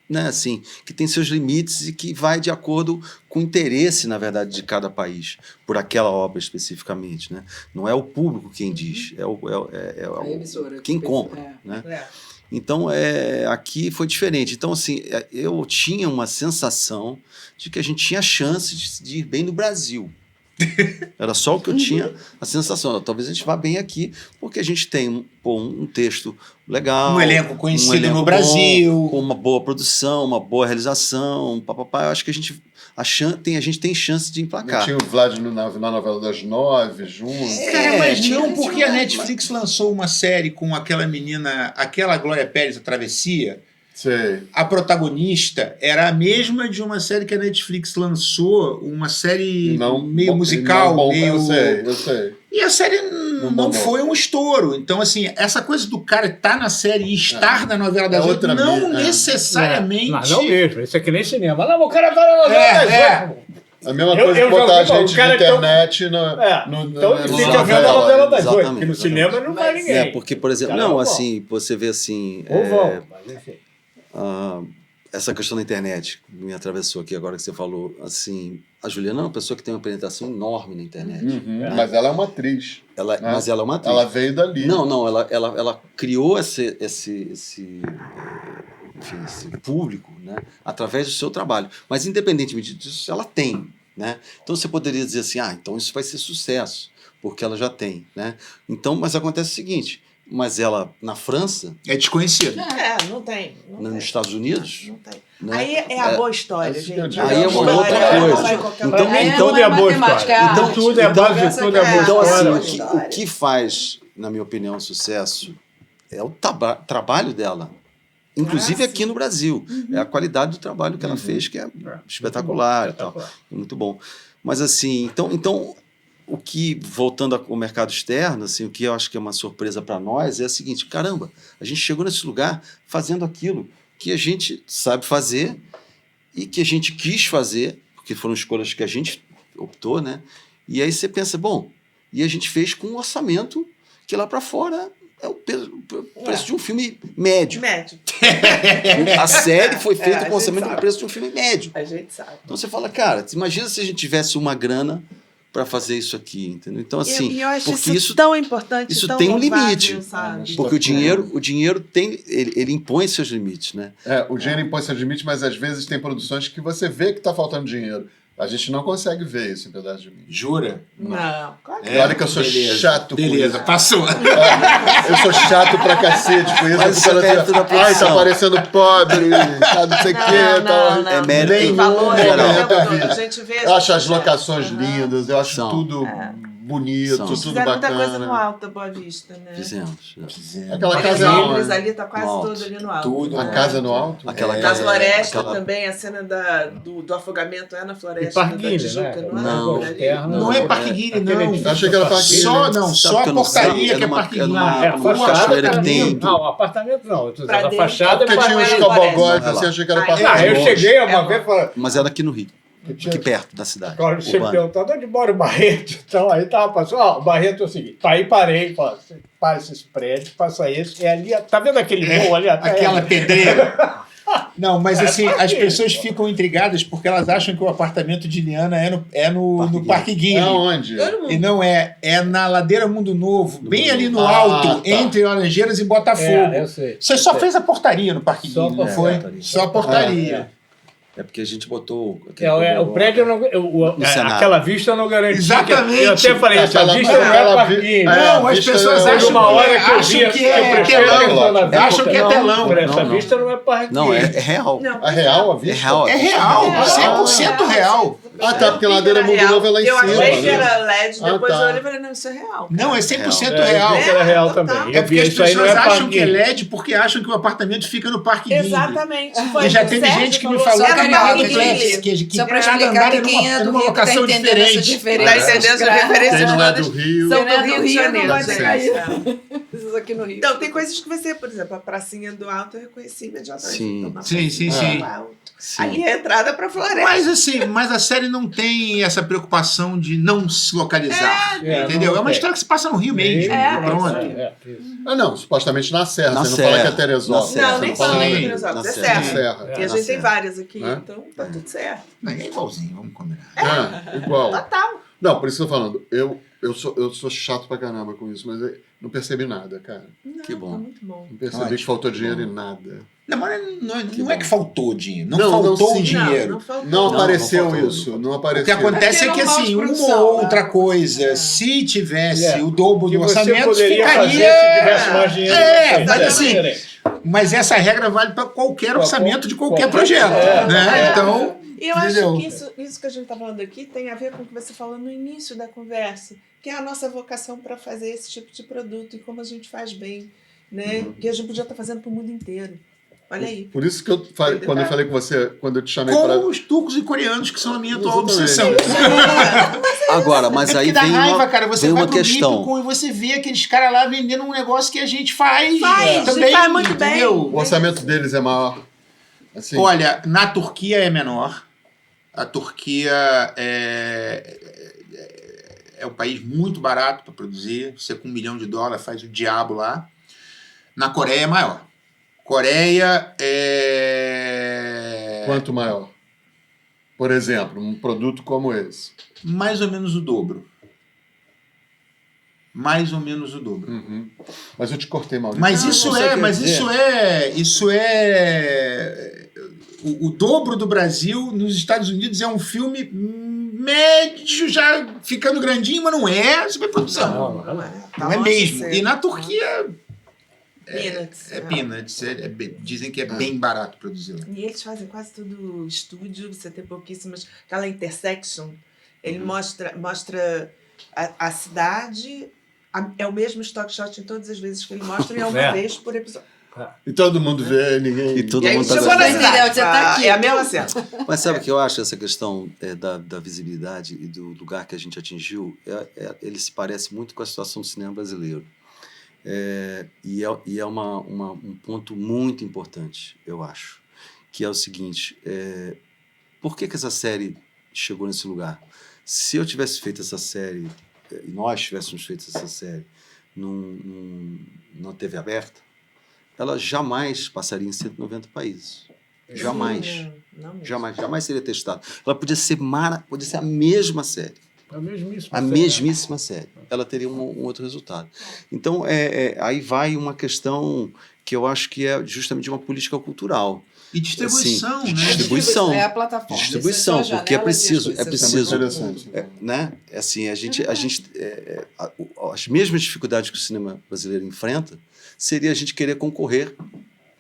S6: né, assim, que tem seus limites e que vai de acordo com o interesse, na verdade, de cada país, por aquela obra especificamente, né? Não é o público quem diz, é
S4: A emissora.
S6: quem compra,
S4: É.
S6: né?
S1: É.
S6: Então, aqui foi diferente. Então, assim, eu tinha uma sensação de que a gente tinha chance de ir bem no Brasil. Era só o que eu tinha a sensação. Talvez a gente vá bem aqui, porque a gente tem um texto legal.
S5: Um elenco conhecido
S6: elenco
S5: no
S6: bom,
S5: Brasil.
S6: com uma boa produção, uma boa realização. Papapá. Eu acho que a gente tem chance de
S2: Não
S6: emplacar.
S2: tinha o Vlad na novela das 9, junto.
S5: Cara, mas
S6: tinha,
S5: não, porque a
S6: tinha,
S5: Netflix lançou uma série com aquela menina, aquela Glória Pérez, a Travessia.
S2: Sei.
S5: A protagonista era a mesma de uma série que a Netflix lançou, uma série meio musical, meio...
S2: Eu sei.
S5: E a série não
S2: bombou.
S5: foi um estouro. Então, assim, essa coisa do cara estar na série e estar na novela das oito
S2: outra
S5: não
S2: mídia,
S5: necessariamente...
S3: Não mesmo, isso é que nem cinema. Não, o cara vai na novela das oito.
S2: A mesma
S3: Eu-
S2: coisa
S3: eu
S2: que
S3: já
S2: botar a
S3: ouvi falar,
S2: gente
S3: o cara
S2: de internet
S3: Então ele
S2: no
S3: fica
S6: novela,
S3: vendo a novela das oito,
S6: exatamente,
S3: porque no cinema não vai ninguém.
S6: Porque, por exemplo,
S3: Cara,
S6: não,
S3: vão.
S6: assim, você vê assim...
S3: Ou vão, mas enfim.
S6: Essa questão da internet me atravessou aqui agora que você falou, assim, a Juliana é uma pessoa que tem uma penetração enorme na internet.
S2: Mas ela é uma atriz.
S6: Mas ela é uma atriz.
S2: Ela veio dali.
S6: Não, ela criou esse público, né, através do seu trabalho. Mas, independentemente disso, ela tem. Né? Então, você poderia dizer assim, então isso vai ser sucesso, porque ela já tem. Né? Então, mas acontece o seguinte, mas ela, na França,
S5: É desconhecido.
S1: Não tem.
S6: nos Estados Unidos...
S1: Não tem.
S6: Né?
S1: Aí é a boa história,
S2: Aí
S1: gente.
S2: é uma
S1: História,
S6: outra
S1: ela
S6: coisa.
S1: vai em qualquer
S6: Então,
S1: lugar.
S3: Tudo
S4: não
S3: é boa
S4: matemática,
S3: história.
S4: é
S3: Então,
S4: arte.
S3: tudo é base, tudo é boa
S6: Então,
S3: história.
S6: assim, o que faz, na minha opinião, sucesso é o trabalho dela. Inclusive aqui no Brasil. É a qualidade do trabalho que ela fez, que é espetacular e tal. Muito bom. Mas, assim, então o que, voltando ao mercado externo, assim, o que eu acho que é uma surpresa para nós é o seguinte: caramba, a gente chegou nesse lugar fazendo aquilo que a gente sabe fazer e que a gente quis fazer, porque foram escolhas que a gente optou, né? E aí você pensa, bom, e a gente fez com um orçamento que lá para fora é o preço de um filme médio.
S1: Médio.
S6: A série foi feita
S1: a
S6: com o orçamento
S1: gente
S6: do preço de um filme médio.
S1: A gente sabe.
S6: Então você fala, cara, imagina se a gente tivesse uma grana para fazer isso aqui, entendeu? Então, assim,
S1: E eu acho
S6: porque
S1: isso tão importante,
S6: isso
S1: tão
S6: tem um
S1: louvável,
S6: limite.
S1: sabe?
S6: porque o dinheiro tem, ele impõe seus limites, né?
S2: O dinheiro impõe seus limites, mas às vezes tem produções que você vê que está faltando dinheiro. A gente não consegue ver isso em Pedaço de Mim.
S5: Jura?
S1: Não, claro que
S2: E olha que eu sou chato com
S5: Beleza,
S2: isso.
S5: passou.
S2: Eu sou chato pra cacete com isso.
S6: Mas
S2: Eu fico
S6: isso é mérito da
S2: ai, tá
S6: produção.
S2: parecendo pobre, tá não sei o quê. Tá...
S6: É mérito
S2: Nenhum
S1: valor,
S2: momento
S1: é
S2: da
S1: tudo.
S2: vida.
S1: A gente vê
S2: Eu acho as
S1: gente-
S2: locações lindas, eu acho
S6: São.
S2: tudo bonito,
S6: São.
S2: tudo
S1: Fizeram muita
S2: bacana.
S1: coisa no alto da Boa Vista, né?
S6: Fizemos.
S2: Aquela
S1: A
S2: casa
S1: Petrópolis
S2: é
S1: ali tá quase
S6: No alto.
S1: toda ali no alto.
S5: Tudo.
S2: a casa no alto?
S6: Aquela
S1: Nas
S6: casa,
S1: florestas
S6: aquela-
S1: também, a cena do afogamento é na
S3: E
S1: floresta da
S3: Parguilha,
S1: Tijuca,
S3: né?
S1: não é?
S6: Não.
S1: Por ali?
S5: Não é Parquinho, não.
S2: Eu achei que era Parquinho.
S5: Só, não,
S6: Sabe
S5: só
S6: que
S5: a
S6: eu não sei,
S5: porcaria
S6: é
S5: que é
S6: numa-
S5: Parquinho.
S6: é numa-
S3: É a
S6: uma
S3: fachada
S6: cachoeira que
S3: caminho.
S6: tem.
S3: Não, apartamento não. Eu tô dizendo,
S1: Pra
S3: a
S1: dentro.
S3: fachada
S2: Porque
S3: é
S2: tinha uns
S1: Parque
S2: cowboys
S6: Floresta.
S2: assim, eu achei que era
S1: Ah,
S2: Parquinho.
S3: Ah, eu cheguei
S1: É
S3: uma
S1: bom.
S3: vez e falei.
S6: Mas era aqui no Rio,
S3: tinha-
S6: aqui perto da cidade.
S3: Agora você
S6: urbana.
S3: perguntou onde mora o Barreto. Então aí tava passando. Ó, o Barreto é o seguinte. Aí parei, falei, você passa esses prédios, passa esse. É ali. Tá vendo aquele morro ali atrás?
S5: Aquela pedreira. Não, mas assim, as pessoas ficam intrigadas porque elas acham que o apartamento de Liana é no Parque Guilherme.
S2: Aonde?
S1: Todo mundo.
S5: E não é, é na Ladeira Mundo Novo, bem ali no
S2: Ah,
S5: alto,
S2: tá.
S5: entre Laranjeiras e Botafogo.
S3: É, eu sei.
S5: Você só fez a portaria no Parque
S3: Só a
S5: Guilherme, não foi?
S6: portaria.
S5: Só a portaria.
S6: É porque a gente botou...
S3: O prédio, aquela vista não garante.
S5: Exatamente.
S3: Eu até falei, essa vista não é parquinho.
S5: Não, as pessoas acham
S3: uma hora que eu vi,
S5: que é telão. Acham que é telão.
S3: Essa vista não é parquinho.
S6: Não, é real.
S1: Não.
S2: É real a vista?
S6: É real.
S5: É real, 100% real.
S2: Ah, tá, porque a ladeira Mundo Novo é lá em cima.
S1: Eu achei que
S2: né?
S1: era LED, depois
S2: tá.
S1: eu olhei e falei, não, isso é real.
S5: Não, é 100%
S3: Eu
S5: real.
S3: vi que era real
S1: total.
S3: também.
S5: É porque as
S3: Isso aí não
S5: pessoas acham
S3: parquinho.
S5: que é LED porque acham que o apartamento fica no Parque Guinle.
S1: Exatamente.
S5: E já teve gente que me falou
S4: só
S5: que
S4: carioca,
S5: que
S4: só pra
S5: cada
S4: explicar
S5: andar
S4: que
S5: é
S4: quem é do
S5: numa
S4: Rio tá
S5: locação
S4: entendendo essas
S5: diferente.
S1: Tá
S4: diferenças.
S1: entendendo as referências?
S2: Quem não é
S1: todas
S2: do Rio.
S1: São
S4: Quem é
S1: do Rio de
S4: não
S1: Janeiro.
S4: vai
S1: gente.
S4: pegar isso aqui no Rio.
S1: Então, tem coisas que você, por exemplo, a pracinha do alto eu reconheci imediatamente.
S6: Sim.
S1: Então, na
S5: Sim,
S1: pracinha
S5: sim,
S1: do
S5: sim.
S1: alto.
S6: Sim.
S1: Ali é a entrada pra floresta.
S5: Mas assim, mas a série não tem essa preocupação de não se localizar. Entendeu?
S3: não
S5: É uma
S3: tem.
S5: história que se passa no Rio mesmo. Pronto.
S2: Ah, não, supostamente na Serra.
S6: Na
S2: você não
S6: Serra.
S2: fala que é Teresópolis.
S6: Na Serra.
S1: Não, nem
S2: Você fala
S1: fala
S5: Sim.
S1: de
S2: na
S1: Teresópolis, é
S6: Na
S1: Serra.
S2: Serra.
S1: E a
S6: Na
S1: gente tem
S6: Serra.
S1: várias aqui,
S2: É.
S1: então tá tudo certo.
S5: Não, é igualzinho, vamos combinar.
S2: É, igual.
S1: Total.
S2: Não, por isso que eu tô falando. Eu sou chato pra caramba com isso, mas eu não percebi nada, cara.
S1: Não,
S6: Que bom.
S1: Tá muito bom.
S2: Não percebi
S5: Ótimo.
S2: que faltou dinheiro em nada.
S5: Não, mas não é
S6: bom.
S5: que faltou dinheiro. Não,
S2: Não,
S5: faltou
S2: sim.
S5: dinheiro.
S1: Não faltou.
S2: Não apareceu
S6: não faltou,
S2: isso.
S6: não
S2: Não
S5: O
S2: apareceu.
S5: que acontece é que,
S4: Porque
S5: assim,
S4: não
S5: uma
S4: produção,
S5: ou outra
S4: né?
S5: coisa, se tivesse
S3: É.
S5: o dobro
S3: Que
S5: do
S3: você
S5: orçamento,
S3: poderia
S5: ficaria...
S3: fazer se tivesse mais dinheiro.
S5: mas
S3: É
S5: assim,
S3: diferente.
S5: Mas essa regra vale para qualquer orçamento de qualquer
S3: qualquer-
S5: projeto. Né? Então,
S1: E eu
S5: entendeu?
S1: acho que isso que a gente está falando aqui tem a ver com o que você falou no início da conversa, que é a nossa vocação para fazer esse tipo de produto e como a gente faz bem, né? Que a gente podia estar fazendo para o mundo inteiro. Olha aí.
S2: Por isso que eu falei, quando eu falei com você, quando eu te chamei
S5: com
S2: para.
S5: os turcos e coreanos, que são a minha atual
S2: Exatamente.
S5: obsessão.
S6: Agora, mas
S5: É
S6: aí
S5: porque dá
S6: vem
S5: raiva, cara. Você
S6: vem
S5: vai
S6: uma
S5: pro
S6: questão.
S5: Bíblico e você vê aqueles caras lá vendendo um negócio que a gente faz
S1: Faz,
S5: também,
S1: faz muito bem.
S5: entendeu?
S2: O orçamento deles é maior. Assim,
S5: Olha, na Turquia é menor. A Turquia é um país muito barato para produzir. Você com $1 milhão faz o diabo lá. Na Coreia é maior. Coreia é
S2: quanto maior? Por exemplo, um produto como esse.
S5: mais ou menos o dobro. Mais ou menos o dobro.
S2: Uhum. Mas eu te cortei, Maurício.
S5: Mas
S3: Não,
S5: isso
S3: você
S5: é,
S3: quer
S5: mas
S3: dizer-
S5: isso é o dobro do Brasil nos Estados Unidos é um filme médio, já ficando grandinho, mas não é superprodução.
S3: Não,
S1: Não é. Tá
S5: Não é
S1: longe de
S5: mesmo.
S1: ser.
S5: E na Turquia
S1: Peanuts.
S5: é peanuts. Dizem que é bem barato produzir lá.
S1: E eles fazem quase tudo estúdio, você tem pouquíssimas. Aquela intersection, ele mostra a cidade, é o mesmo stock shot em todas as vezes que ele mostra, e é uma vez por episódio.
S2: E todo mundo vê, ninguém.
S6: E todo
S1: E aí
S6: mundo tá
S1: chegou na
S6: vendo.
S1: cidade,
S4: Você tá aqui.
S1: é a mesma cena.
S6: Mas sabe o que eu acho? Essa questão da visibilidade e do lugar que a gente atingiu, ele se parece muito com a situação do cinema brasileiro. E é um ponto muito importante, eu acho, que é o seguinte, por que essa série chegou nesse lugar? Se eu tivesse feito essa série, e nós tivéssemos feito essa série numa TV aberta, ela jamais passaria em 190 países. Jamais.
S1: Não mesmo.
S6: Jamais seria testada. Ela podia ser a mesma série. A mesmíssima série. Ela teria um outro resultado. Então, aí vai uma questão que eu acho que é justamente uma política cultural.
S5: E distribuição,
S6: Assim,
S5: né?
S6: distribuição.
S4: É a plataforma.
S6: Distribuição,
S4: Essa é a
S6: porque é
S4: janela de
S6: preciso.
S2: Isso é muito interessante.
S6: Né? Assim, as mesmas dificuldades que o cinema brasileiro enfrenta seria a gente querer concorrer,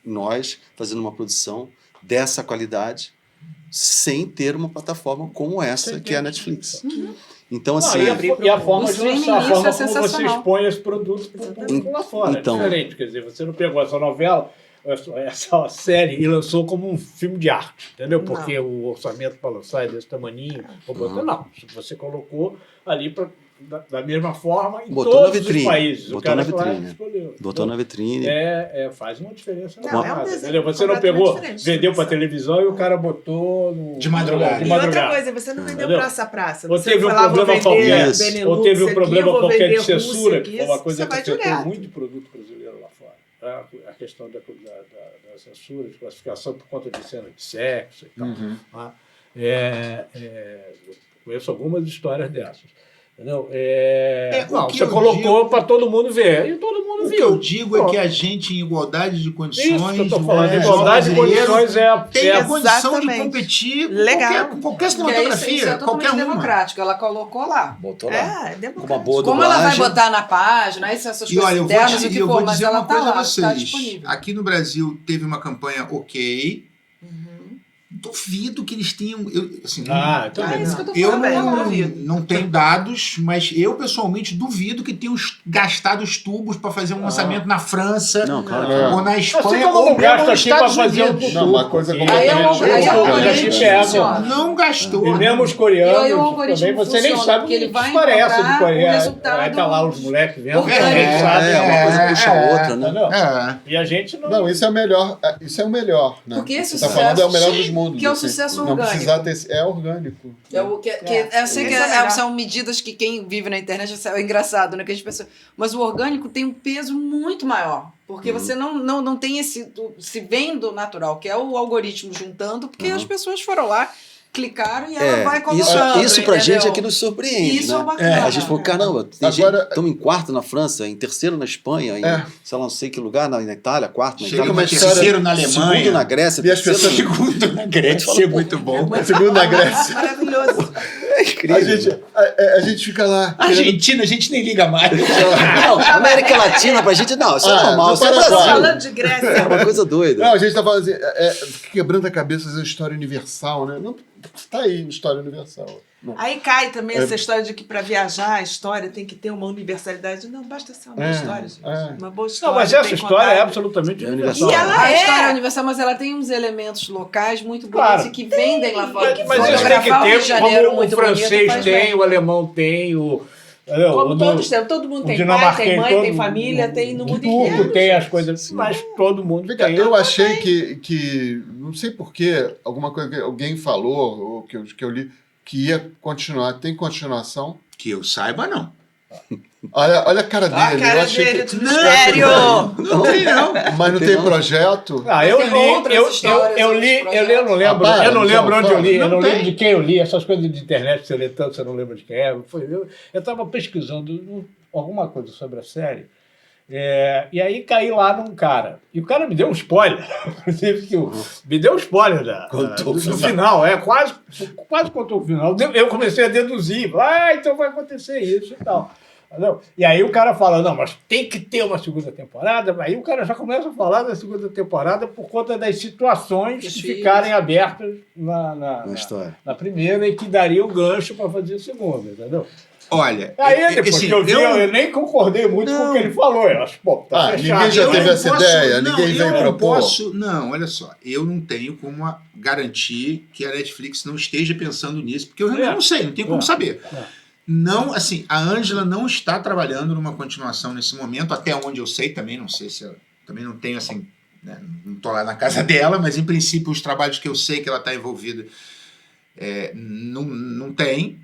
S6: nós, fazendo uma produção dessa qualidade, sem ter uma plataforma como essa, que é a Netflix. Então, assim...
S3: E a forma,
S4: O streaming
S3: a forma
S4: isso é
S3: como você
S4: sensacional.
S3: expõe esse produto para o público lá fora.
S6: Então.
S3: É diferente, quer dizer, você não pegou essa novela, essa série, e lançou como um filme de arte, entendeu? Porque o orçamento para lançar é desse tamaninho. Não, você colocou ali da mesma forma em
S6: Botou na
S3: todos
S6: vitrine.
S3: os países.
S6: Botou
S3: o cara
S6: na
S3: foi lá e
S6: vitrine.
S3: escolheu.
S6: Botou na vitrine.
S3: Faz uma diferença.
S1: Não,
S3: nada,
S1: é um desenho
S3: entendeu? Você não
S1: completamente
S3: pegou,
S1: diferente,
S3: vendeu para
S1: sabe?
S3: televisão e o cara botou
S5: De madrugada.
S1: E outra coisa, você não vendeu
S3: Entendeu?
S1: praça a praça.
S3: Ou
S1: Você
S3: teve
S1: foi
S3: um
S1: lá, vou
S3: problema
S1: vender
S3: qualquer,
S1: Benelux
S3: ou teve um
S1: aqui,
S3: problema
S1: vou
S3: qualquer de
S1: vender
S3: censura,
S1: Rússia
S3: que foi uma
S1: aqui,
S3: coisa
S1: você
S3: que
S1: vai
S3: afetou
S1: direto.
S3: muito o produto brasileiro lá fora. A questão da censura, de classificação por conta de cena de sexo e tal.
S2: Uhum.
S3: Tá? Conheço algumas histórias dessas. Entendeu?
S5: o
S3: Não,
S5: que
S3: você
S5: eu
S3: colocou
S5: digo-
S3: para todo mundo ver. E todo mundo
S5: O que eu digo é que a gente, em igualdade de condições...
S3: Isso que eu estou falando. Igualdade de condições
S5: tem a condição
S1: Exatamente.
S5: de competir
S1: Legal.
S5: com qualquer
S4: Porque isso
S5: cinematografia,
S4: é
S5: qualquer
S4: totalmente
S5: uma.
S4: democrático. Ela colocou lá.
S6: Botou lá.
S1: É
S6: Com
S1: democrático.
S6: uma boa
S4: Como ela vai
S6: dublagem.
S4: botar na página, essas
S5: E
S4: coisas
S5: olha, eu vou,
S4: internas, o
S5: te,
S4: que
S5: eu
S4: for,
S5: vou
S4: mas
S5: dizer
S4: ela
S5: uma
S4: tá
S5: coisa a
S4: lá, tá
S5: vocês.
S4: disponível.
S5: Aqui no Brasil teve uma campanha ok. Duvido que eles tenham... assim,
S3: Ah, também.
S4: É isso que eu tô
S5: eu
S4: falando.
S1: também,
S5: não,
S1: duvido.
S5: não tenho dados, mas eu pessoalmente duvido que tenham gastado os tubos para fazer um lançamento na França
S6: Não, claro que
S2: É.
S6: não.
S5: ou na
S3: Assim
S5: Espanha
S3: como
S5: ou
S3: não
S5: mesmo
S3: gasta
S5: nos
S3: aqui para
S5: Estados
S3: fazer um
S5: Unidos.
S2: Não, uma coisa
S3: Aí
S2: completamente
S4: aí é o algoritmo
S3: que pega.
S4: funciona.
S5: Não gastou.
S3: E mesmo os
S4: E aí o
S3: coreanos
S4: algoritmo
S3: também, você nem
S4: funciona,
S3: sabe
S4: porque ele
S3: que
S4: vai
S3: história é essa de
S4: encontrar
S3: Coreia.
S4: o resultado
S3: Aí tá lá os moleques vendo,
S4: orgânico.
S3: a gente sabe.
S6: Uma coisa puxa a outra, né?
S3: Entendeu?
S5: É.
S3: E a gente não...
S2: Não, isso é o melhor. Isso é o melhor, né?
S4: Porque esse
S2: Você tá
S4: sucesso-
S2: falando é o melhor
S4: Sim,
S2: dos mundos.
S4: que é o
S2: assim.
S4: sucesso
S2: Não
S4: orgânico.
S2: precisar ter... É orgânico.
S4: Eu sei que
S1: Isso é melhor.
S4: são medidas que quem vive na internet é engraçado, né? Que as pessoas, mas o orgânico tem um peso muito maior. Porque você não tem se vem do natural, que é o algoritmo juntando, porque as pessoas foram lá, clicaram e ela vai colocando.
S6: Isso pra
S4: entendeu?
S6: gente aqui nos surpreende,
S4: Isso
S6: né?
S4: é bacana.
S6: A gente falou, caramba, tem
S2: Agora-
S6: estamos em quarto na França, em terceiro na Espanha, em sei lá, não sei que lugar, na Itália, quarto na
S5: Chega
S6: Itália,
S2: uma
S5: uma
S2: história-
S5: terceiro na
S6: segundo
S5: Alemanha.
S6: na Grécia,
S2: E as
S6: terceiro
S2: pessoas-
S6: na...
S5: Segundo na Grécia, é muito bom.
S2: Segundo na Grécia.
S1: Maravilhoso.
S6: É incrível.
S2: A gente fica lá.
S5: Argentina, a gente nem liga mais.
S6: Não, América Latina pra gente, não, isso é normal,
S2: no
S6: isso é
S2: Paraguai.
S6: Brasil.
S1: Falando de Grécia.
S6: É uma coisa doida.
S2: Não, a gente tá falando assim, quebrando a cabeça da história universal, né? Não, tá aí, história universal. Não.
S1: Aí cai também essa história de que para viajar a história tem que ter uma universalidade. Não, basta ser uma boa história, gente. Uma boa história.
S3: Não, mas essa
S1: bem
S3: história é
S1: contada.
S3: absolutamente
S6: É
S3: universal.
S6: universal.
S1: E ela
S4: A história é
S1: é.
S4: universal, mas ela tem uns elementos locais muito bonitos
S3: Claro.
S4: e que vendem lá fora.
S3: Mas isso tem que
S4: Fotografar o Rio
S3: ter,
S4: de Janeiro
S3: como o
S4: muito bonito
S3: francês
S4: faz
S3: tem,
S4: bem.
S3: o alemão tem, o
S1: Como todos têm. Todo mundo
S3: o
S1: tem pai,
S3: dinamarquês,
S1: tem mãe,
S3: todo
S1: tem família, tem no
S3: o
S1: mundo
S3: turco
S1: inteiro.
S3: tem as coisas, mas todo mundo
S2: Vem cá,
S3: tem.
S2: eu achei que não sei porquê, alguma coisa que alguém falou, ou que eu li, que ia continuar. Tem continuação?
S5: Que eu saiba, não.
S2: Olha a cara dele.
S1: Olha a cara
S2: eu achei
S1: dele
S2: que...
S1: de mistério.
S5: Não tem, não.
S2: Mas não
S6: Tem
S2: tem
S6: não.
S2: projeto?
S3: Ah, eu
S4: Tem
S3: li,
S4: outras histórias,
S3: eu
S4: outros
S3: li, eu
S4: projetos.
S3: não lembro,
S2: Ah, para,
S3: eu não
S2: então,
S3: lembro onde eu
S2: fala.
S3: li, eu
S5: Não
S3: não
S5: tem.
S3: lembro de quem eu li, essas coisas de internet, você lê tanto, você não lembra de quem é. Eu estava pesquisando alguma coisa sobre a série, e aí caí lá num cara, e o cara me deu um spoiler, inclusive, me deu um spoiler do final, quase contou o final. Eu comecei a deduzir, então vai acontecer isso e tal. Entendeu? E aí o cara fala, não, mas tem que ter uma segunda temporada. Aí o cara já começa a falar da segunda temporada por conta das situações que ficarem abertas
S6: Na história.
S3: na primeira e que daria o gancho para fazer a segunda, entendeu?
S5: Olha,
S3: Aí depois
S5: assim,
S3: que eu vi, eu nem concordei muito com o que ele falou. Eu acho, pô, tá fechado.
S2: ninguém já
S5: eu
S2: teve
S5: não
S2: essa
S5: posso-
S2: ideia?
S5: não,
S2: Ninguém
S5: eu
S2: veio
S5: não
S2: propor?
S5: posso. Não, olha só. Eu não tenho como garantir que a Netflix não esteja pensando nisso, porque eu realmente não sei, não tenho como saber. Não, assim, a Ângela não está trabalhando numa continuação nesse momento, até onde eu sei também, não sei se eu também não tenho assim, né, não estou lá na casa dela, mas em princípio os trabalhos que eu sei que ela está envolvida não tem.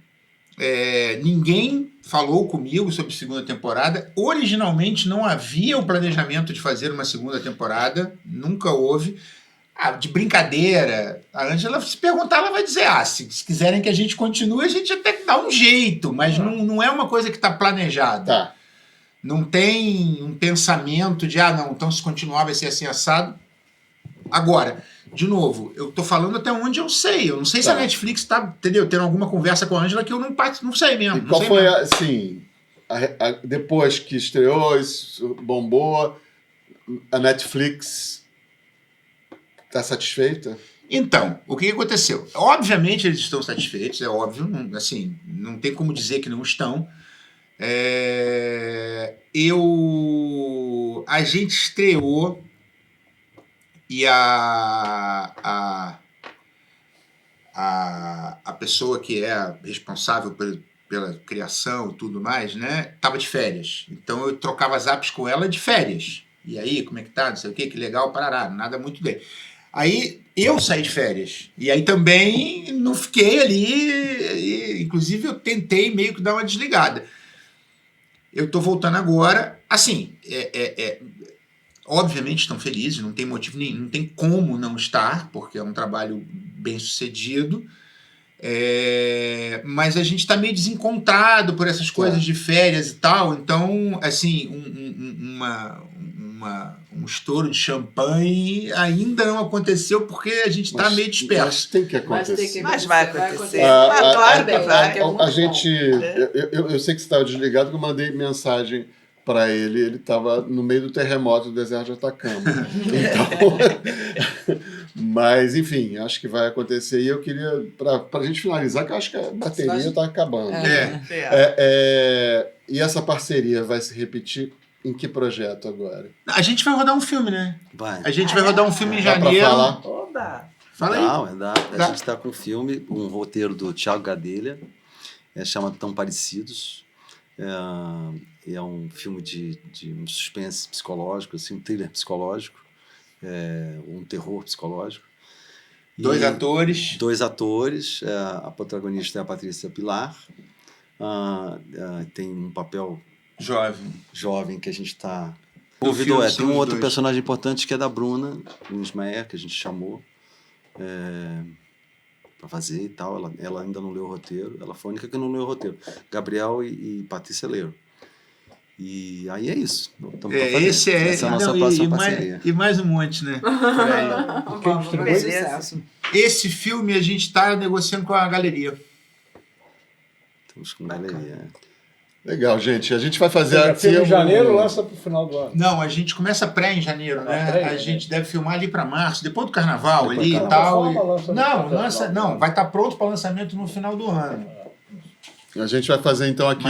S5: Ninguém falou comigo sobre segunda temporada. Originalmente não havia o planejamento de fazer uma segunda temporada, nunca houve. De brincadeira, a Ângela, se perguntar, ela vai dizer: se quiserem que a gente continue, a gente até dá um jeito, mas não é uma coisa que está planejada.
S2: Tá.
S5: Não tem um pensamento de, não, então se continuar vai ser assim assado. Agora, de novo, eu tô falando até onde eu sei. Eu não sei se a Netflix tá, entendeu, tendo alguma conversa com a Ângela que eu não sei mesmo.
S2: E qual foi, assim, depois que estreou, isso bombou, a Netflix está satisfeita?
S5: Então, o que aconteceu? Obviamente eles estão satisfeitos, é óbvio, não tem como dizer que não estão. A gente estreou e a pessoa que é responsável pela criação e tudo mais, né, tava de férias. Então eu trocava zaps com ela de férias. E aí, como é que tá? Não sei o que legal, parará, nada muito bem. Aí eu saí de férias. E aí também não fiquei ali. Inclusive eu tentei meio que dar uma desligada. Eu tô voltando agora. Assim, obviamente estão felizes, não tem motivo nenhum, não tem como não estar, porque é um trabalho bem sucedido. Mas a gente está meio desencontrado por essas coisas de férias e tal. Então, assim, um estouro de champanhe ainda não aconteceu porque a gente está meio disperso.
S2: Mas tem que acontecer.
S1: Mas vai acontecer.
S2: Claro
S1: que vai.
S2: A gente... Eu sei que você estava desligado, que eu mandei mensagem para ele. Ele estava no meio do terremoto do deserto de Atacama. Então... Mas, enfim, acho que vai acontecer. E eu queria, para a gente finalizar, que eu acho que a bateria está acabando. E essa parceria vai se repetir em que projeto agora?
S5: A gente vai rodar um filme, né?
S6: Vai.
S5: A gente vai rodar um filme em
S2: Dá pra
S5: janeiro.
S2: falar?
S5: Fala aí.
S6: A gente está com um filme, um roteiro do Thiago Gadelha, chama Tão Parecidos. É um filme de um suspense psicológico, assim, um thriller psicológico, um terror psicológico.
S5: Dois atores.
S6: Dois atores. A protagonista é a Patrícia Pilar. Tem um papel jovem que a gente está convidou. Tem um outro personagem importante que é da Bruna Nunes-Meyer, que a gente chamou para fazer e tal. Ela ainda não leu o roteiro. Ela foi a única que não leu o roteiro. Gabriel e Patrícia leram. E aí é isso. Essa é a nossa próxima parceria.
S5: E mais um monte, né? Esse filme a gente está negociando com a galeria.
S6: Estamos com a galeria.
S2: Legal, gente. A gente vai fazer aqui...
S3: Em janeiro lança para o final do ano.
S5: Não, a gente começa pré em janeiro, né? A gente deve filmar ali para março, depois do carnaval ali e tal. Não, vai estar pronto para lançamento no final do ano.
S2: A gente vai fazer então aqui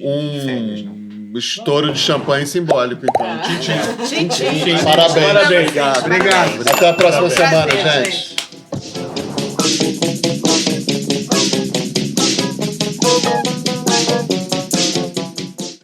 S5: um
S2: estouro de champanhe simbólico, então.
S1: Tchim, tchim.
S2: Parabéns.
S5: Obrigado.
S2: Até a próxima semana, gente.